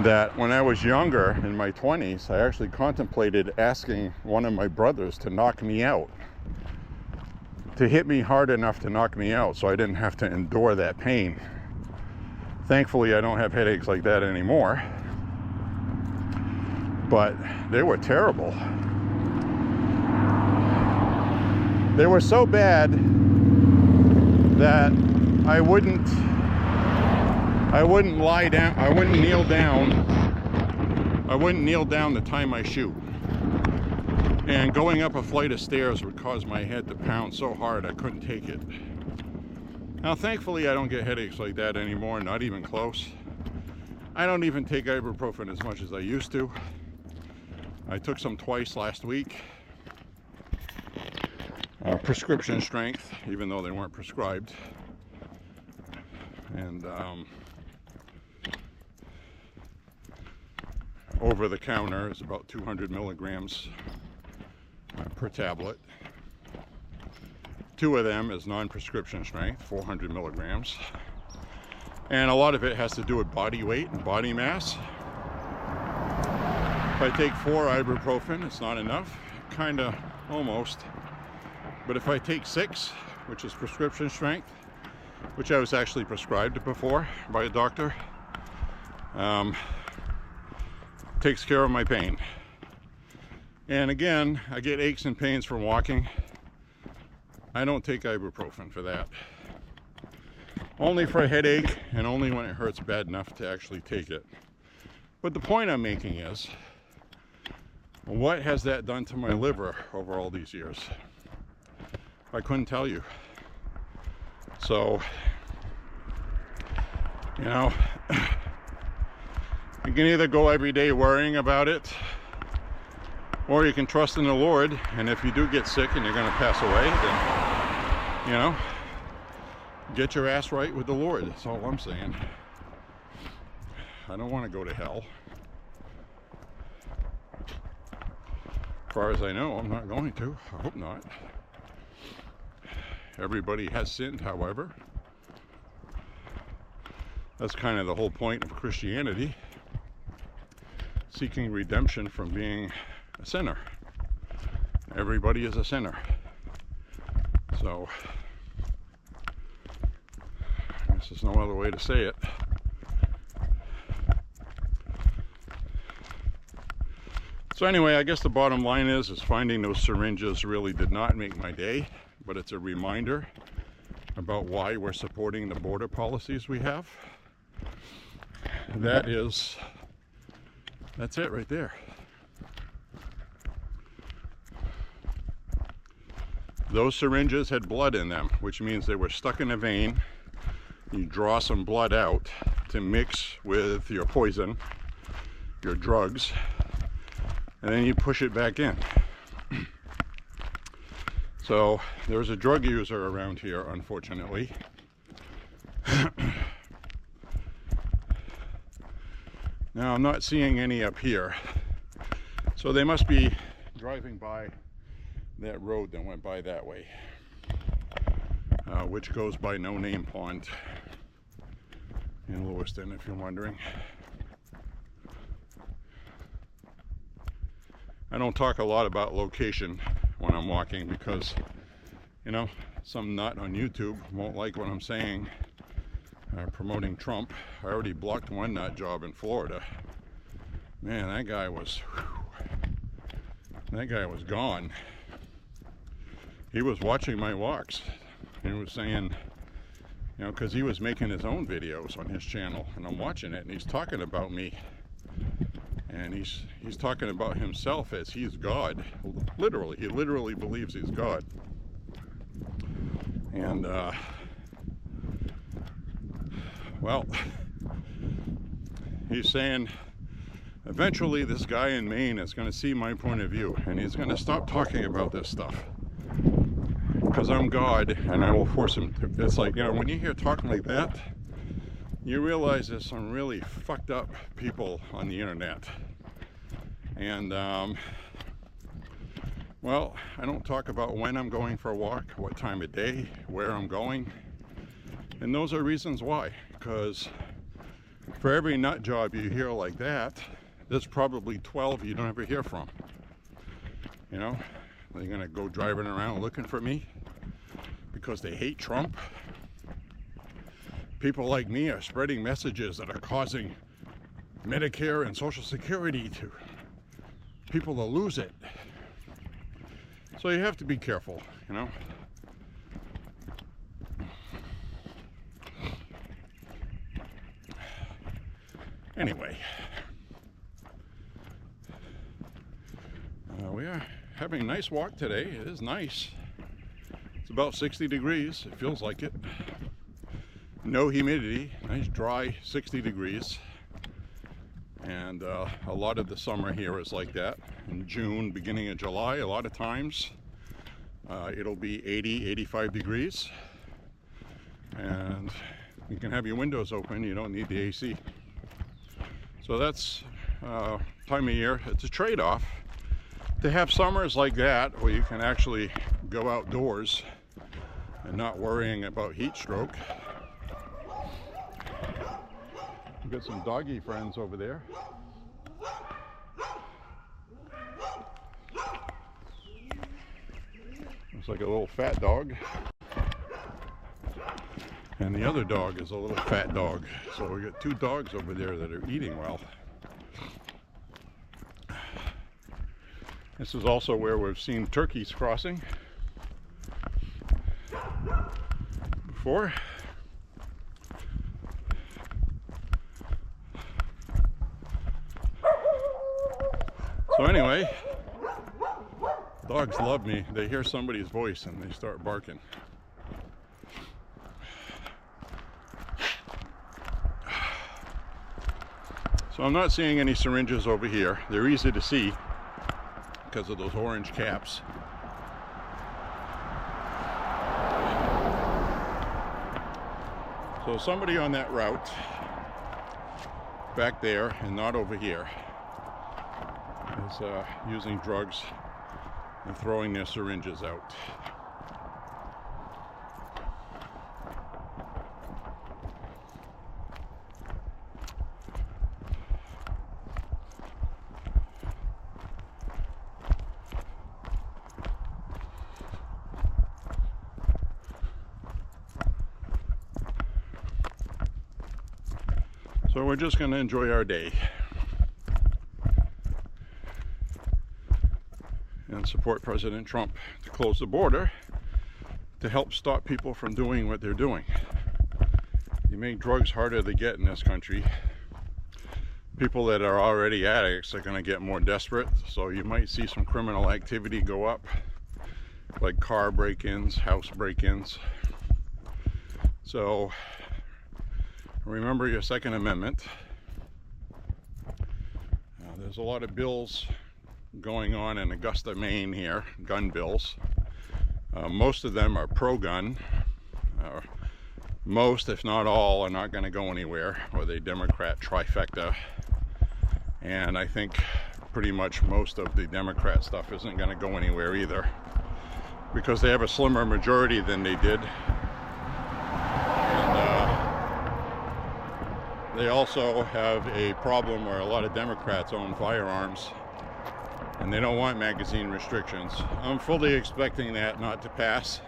that when I was younger, in my 20s, I actually contemplated asking one of my brothers to knock me out, to hit me hard enough to knock me out so I didn't have to endure that pain. Thankfully, I don't have headaches like that anymore. But they were terrible. They were so bad that I wouldn't lie down, I wouldn't kneel down to tie my shoe. And going up a flight of stairs would cause my head to pound so hard I couldn't take it. Now, thankfully, I don't get headaches like that anymore, not even close. I don't even take ibuprofen as much as I used to. I took some twice last week. Prescription strength, even though they weren't prescribed. And over the counter is about 200 milligrams per tablet. 2 of them is non-prescription strength, 400 milligrams. And a lot of it has to do with body weight and body mass. If I take 4 ibuprofen, it's not enough, kinda, almost. But if I take 6, which is prescription strength, which I was actually prescribed before by a doctor, takes care of my pain. And again, I get aches and pains from walking. I don't take ibuprofen for that. Only for a headache, and only when it hurts bad enough to actually take it. But the point I'm making is, what has that done to my liver over all these years? I couldn't tell you. So, you know, you can either go every day worrying about it, or you can trust in the Lord, and if you do get sick and you're going to pass away, then, you know, get your ass right with the Lord. That's all I'm saying. I don't want to go to hell. As far as I know, I'm not going to. I hope not. Everybody has sinned, however. That's kind of the whole point of Christianity. Seeking redemption from being a sinner. Everybody is a sinner. So, I guess there's no other way to say it. So anyway, I guess the bottom line is finding those syringes really did not make my day, but it's a reminder about why we're supporting the border policies we have. That's it right there. Those syringes had blood in them, which means they were stuck in a vein. You draw some blood out to mix with your poison, your drugs, and then you push it back in. So there's a drug user around here, unfortunately. Now I'm not seeing any up here. So they must be driving by that road that went by that way, which goes by No Name Pond in Lewiston, if you're wondering. I don't talk a lot about location when I'm walking because, you know, some nut on YouTube won't like what I'm saying, promoting Trump. I already blocked one nut job in Florida. Man, that guy was gone. He was watching my walks. He was saying, you know, because he was making his own videos on his channel, and I'm watching it, and he's talking about me. And he's talking about himself as he's God. Literally, he literally believes he's God. And, well, he's saying, eventually this guy in Maine is going to see my point of view, and he's going to stop talking about this stuff. Because I'm God, and I will force him to. It's like, you know, when you hear talking like that, you realize there's some really fucked up people on the internet. And, well, I don't talk about when I'm going for a walk, what time of day, where I'm going. And those are reasons why. Because for every nut job you hear like that, there's probably 12 you don't ever hear from. You know, they're going to go driving around looking for me because they hate Trump. people like me are spreading messages that are causing Medicare and Social Security to people to lose it. So you have to be careful, you know. Anyway, we are having a nice walk today. It is nice. It's about 60 degrees. It feels like it. No humidity. Nice dry 60 degrees. And a lot of the summer here is like that. In June, beginning of July, a lot of times it'll be 80, 85 degrees. And you can have your windows open. You don't need the AC. So that's time of year. It's a trade-off to have summers like that where you can actually go outdoors and not worrying about heat stroke. We've got some doggy friends over there. Looks like a little fat dog. And the other dog is a little fat dog. So we got two dogs over there that are eating well. This is also where we've seen turkeys crossing before. So anyway, dogs love me. They hear somebody's voice and they start barking. So I'm not seeing any syringes over here. They're easy to see because of those orange caps. So somebody on that route back there and not over here is using drugs and throwing their syringes out. So we're just going to enjoy our day and support President Trump to close the border to help stop people from doing what they're doing. You make drugs harder to get in this country. People that are already addicts are going to get more desperate, so you might see some criminal activity go up, like car break-ins, house break-ins. So remember your Second Amendment. There's a lot of bills going on in Augusta, Maine here, gun bills. Most of them are pro-gun. Most, if not all, are not going to go anywhere, or they Democrat trifecta. And I think pretty much most of the Democrat stuff isn't going to go anywhere either, because they have a slimmer majority than they did. They also have a problem where a lot of Democrats own firearms and they don't want magazine restrictions. I'm fully expecting that not to pass.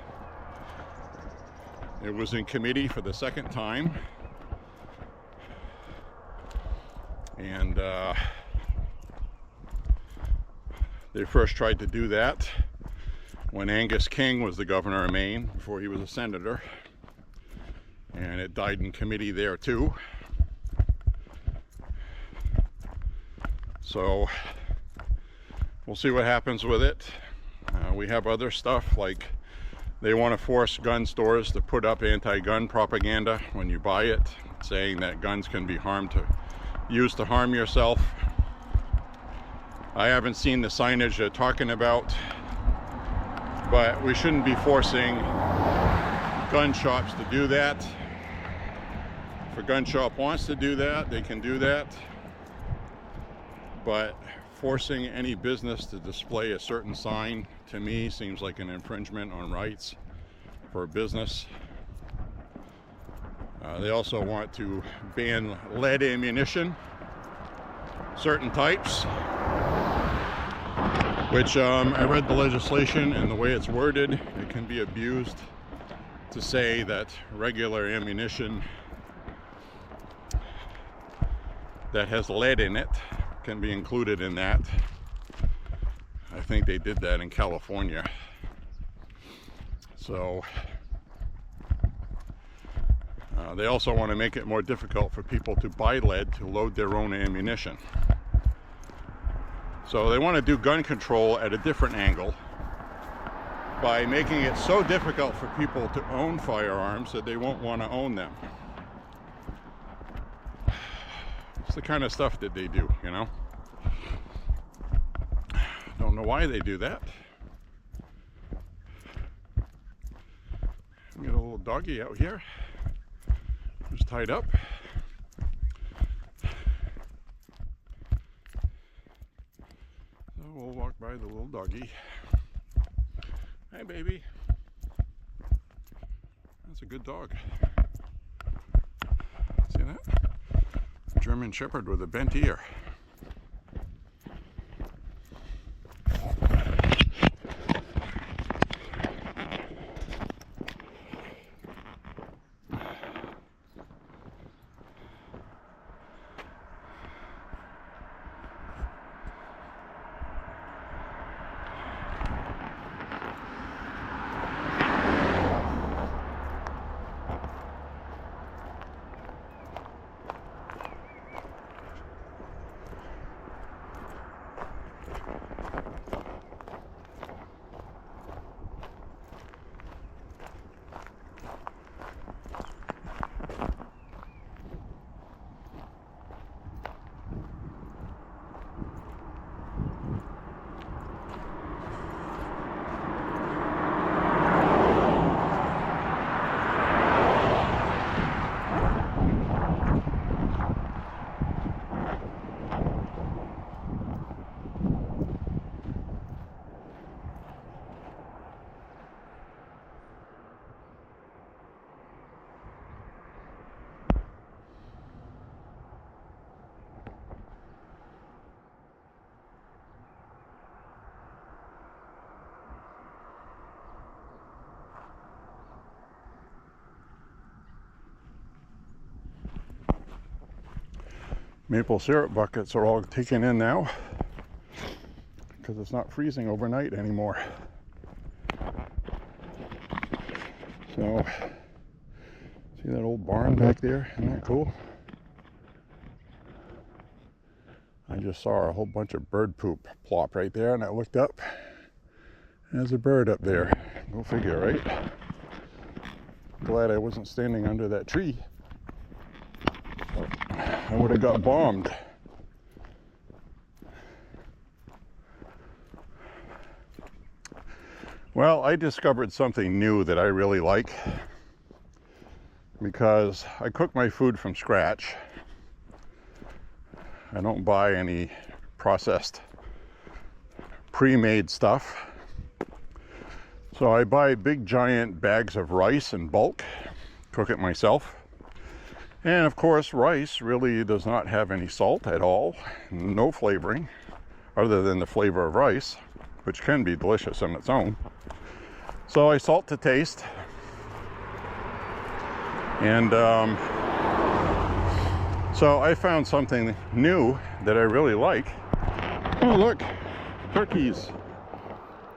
It was in committee for the second time. And they first tried to do that when Angus King was the governor of Maine, before he was a senator. And it died in committee there too. So we'll see what happens with it. We have other stuff, like they want to force gun stores to put up anti-gun propaganda when you buy it, saying that guns can be used to harm yourself. I haven't seen the signage they're talking about, but we shouldn't be forcing gun shops to do that. If a gun shop wants to do that, they can do that. But forcing any business to display a certain sign, to me, seems like an infringement on rights for a business. They also want to ban lead ammunition, certain types, which I read the legislation, and the way it's worded, it can be abused to say that regular ammunition that has lead in it can be included in that. I think they did that in California. So they also want to make it more difficult for people to buy lead to load their own ammunition. So they want to do gun control at a different angle by making it so difficult for people to own firearms that they won't want to own them. It's the kind of stuff that they do, you know. Don't know why they do that. We got a little doggy out here who's tied up. So we'll walk by the little doggy. Hi, baby. That's a good dog. See that? German Shepherd with a bent ear. Maple syrup buckets are all taken in now because it's not freezing overnight anymore. So, see that old barn back there? Isn't that cool? I just saw a whole bunch of bird poop plop right there, and I looked up, and there's a bird up there. Go figure, right? Glad I wasn't standing under that tree. I would have got bombed. Well, I discovered something new that I really like because I cook my food from scratch. I don't buy any processed, pre-made stuff. So I buy big giant bags of rice in bulk, cook it myself. And of course, rice really does not have any salt at all, no flavoring, other than the flavor of rice, which can be delicious on its own. So I salt to taste. And so I found something new that I really like. Oh, look, turkeys.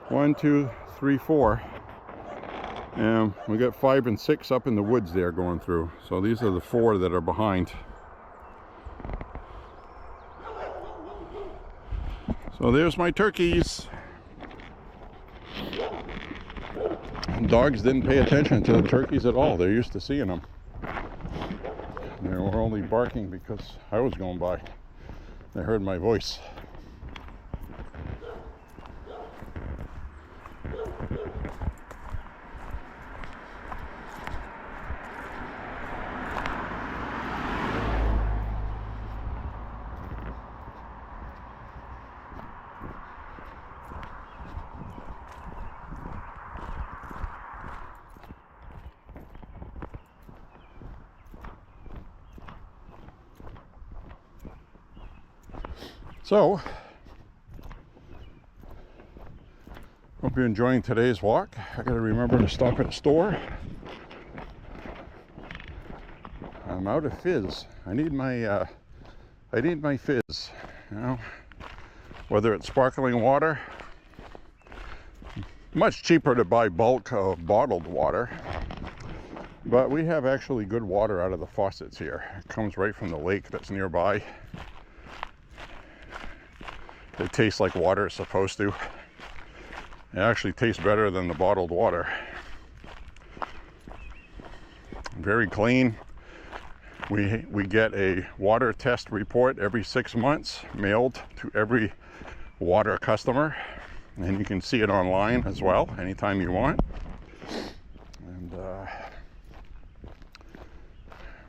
1, 2, 3, 4. And we got 5 and 6 up in the woods there going through. So these are the 4 that are behind. So there's my turkeys. Dogs didn't pay attention to the turkeys at all. They're used to seeing them. They were only barking because I was going by. They heard my voice. So, hope you're enjoying today's walk. I gotta remember to stop at a store. I'm out of fizz. I need my I need my fizz, you know, whether it's sparkling water. Much cheaper to buy bulk bottled water, but we have actually good water out of the faucets here. It comes right from the lake that's nearby. It tastes like water is supposed to. It actually tastes better than the bottled water. Very clean. We get a water test report every 6 months mailed to every water customer, and you can see it online as well anytime you want. And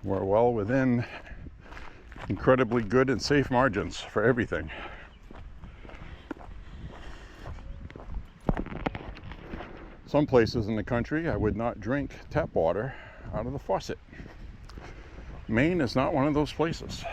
we're well within incredibly good and safe margins for everything. Some places in the country I would not drink tap water out of the faucet. Maine is not one of those places.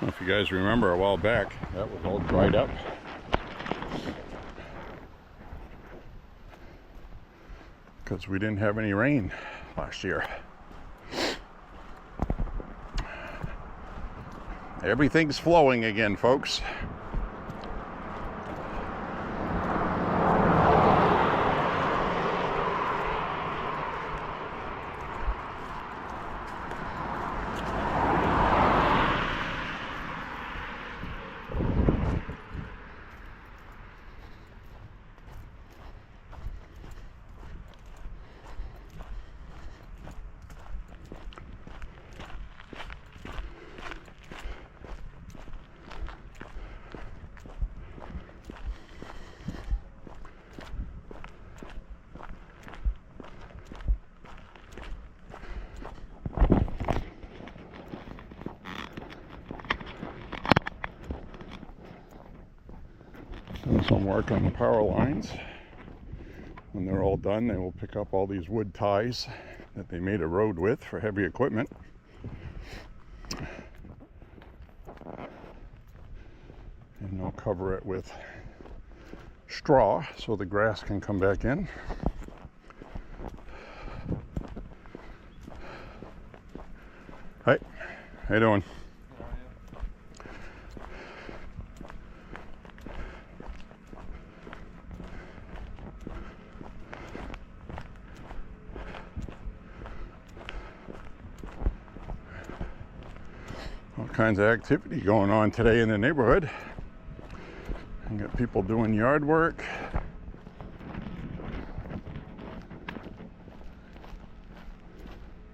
If you guys remember a while back, that was all dried up. Because we didn't have any rain last year. Everything's flowing again, folks. Doing some work on the power lines. When they're all done, they will pick up all these wood ties that they made a road with for heavy equipment. And they'll cover it with straw so the grass can come back in. Hi, how you doing? All kinds of activity going on today in the neighborhood. You got people doing yard work.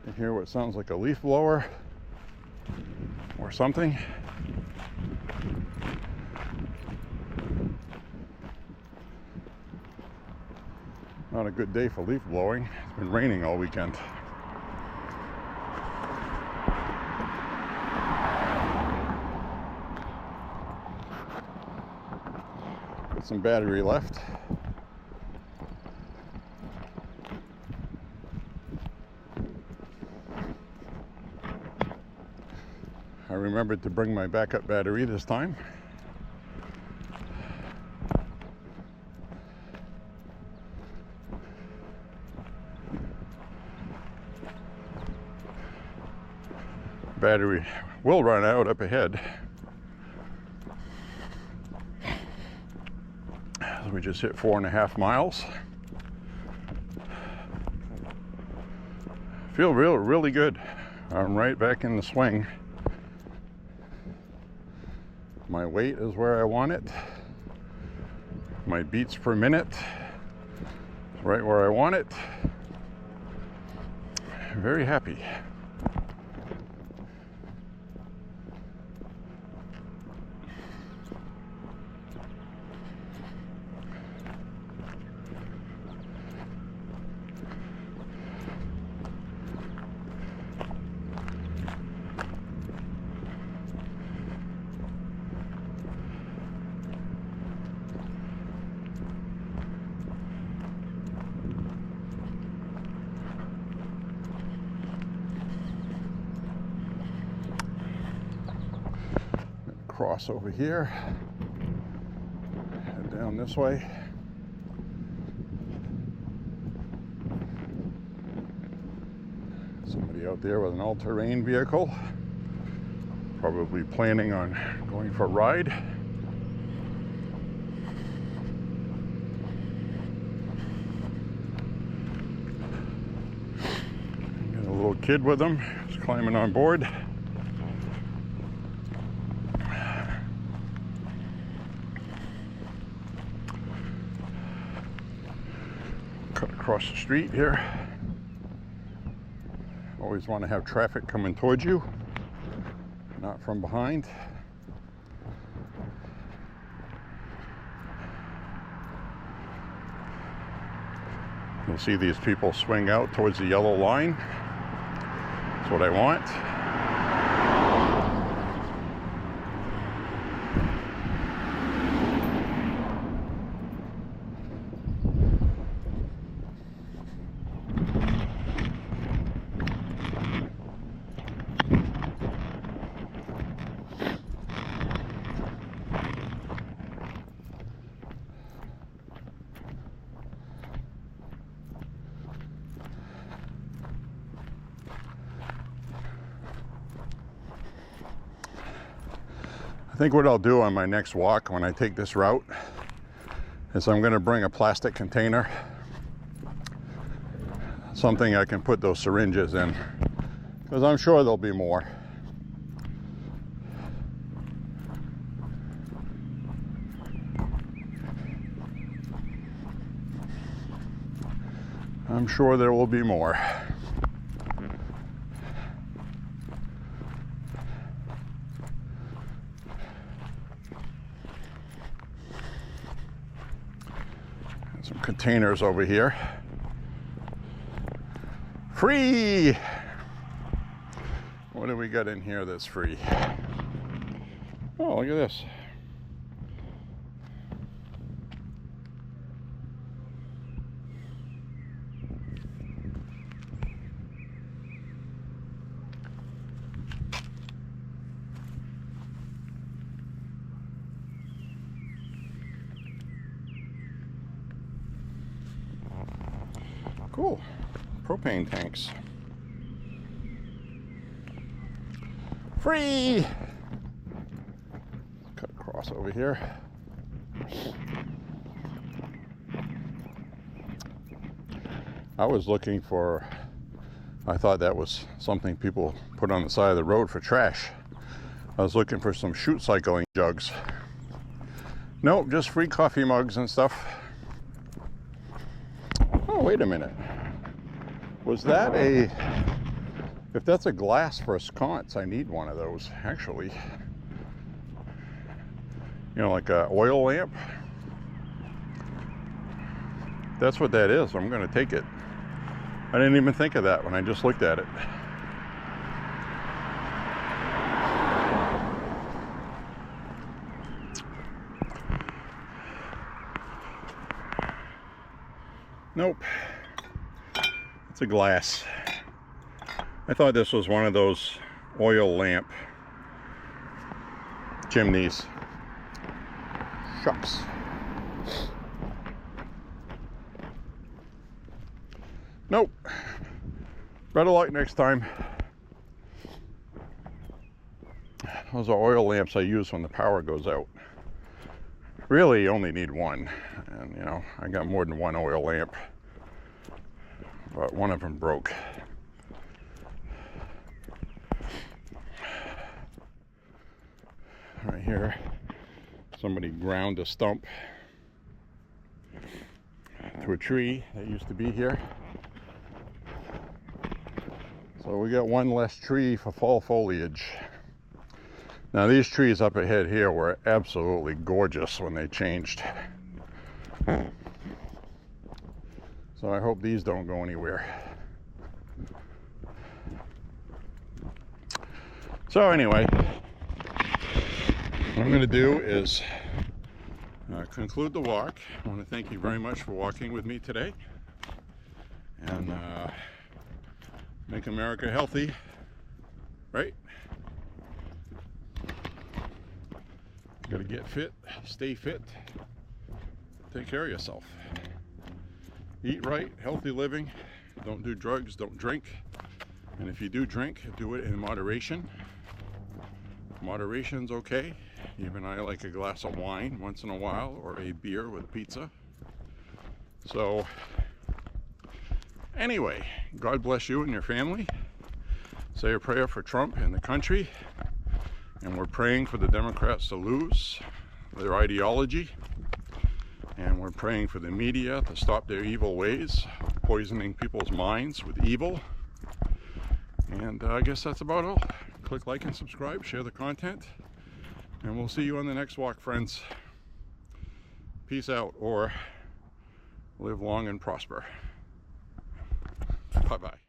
You hear what sounds like a leaf blower or something. Not a good day for leaf blowing. It's been raining all weekend. Got some battery left. I remembered to bring my backup battery this time. Battery will run out up ahead. So we just hit 4.5 miles. Feel really good. I'm right back in the swing. My weight is where I want it. My beats per minute is right where I want it. Very happy. Cross over here, head down this way. Somebody out there with an all-terrain vehicle, probably planning on going for a ride. Got a little kid with them, just climbing on board. Cut across the street here. Always want to have traffic coming towards you, not from behind. You'll see these people swing out towards the yellow line. That's what I want. I think what I'll do on my next walk when I take this route is I'm going to bring a plastic container, something I can put those syringes in, because I'm sure there'll be more. I'm sure there will be more. Some containers over here. Free! What do we got in here that's free? Oh, look at this. Cool. Propane tanks. Free! Cut across over here. I was looking for, I thought that was something people put on the side of the road for trash. I was looking for some shoot cycling jugs. Nope, just free coffee mugs and stuff. Oh, wait a minute. Was that a... If that's a glass for a sconce, I need one of those, actually. You know, like a oil lamp. That's what that is. I'm going to take it. I didn't even think of that when I just looked at it. Nope. It's a glass. I thought this was one of those oil lamp chimneys. Shucks. Nope. Better luck next time. Those are oil lamps I use when the power goes out. Really, you only need one. And, you know, I got more than one oil lamp. But one of them broke. Right here, somebody ground a stump to a tree that used to be here. So we got one less tree for fall foliage. Now these trees up ahead here were absolutely gorgeous when they changed. So I hope these don't go anywhere. So anyway, what I'm going to do is conclude the walk. I want to thank you very much for walking with me today. And make America healthy, right? Got to get fit, stay fit, take care of yourself. Eat right, healthy living, don't do drugs, don't drink. And if you do drink, do it in moderation. Moderation's okay. Even I like a glass of wine once in a while, or a beer with pizza. So anyway, God bless you and your family. Say a prayer for Trump and the country. And we're praying for the Democrats to lose their ideology. And we're praying for the media to stop their evil ways, poisoning people's minds with evil. And I guess that's about all. Click like and subscribe, share the content. And we'll see you on the next walk, friends. Peace out, or live long and prosper. Bye-bye.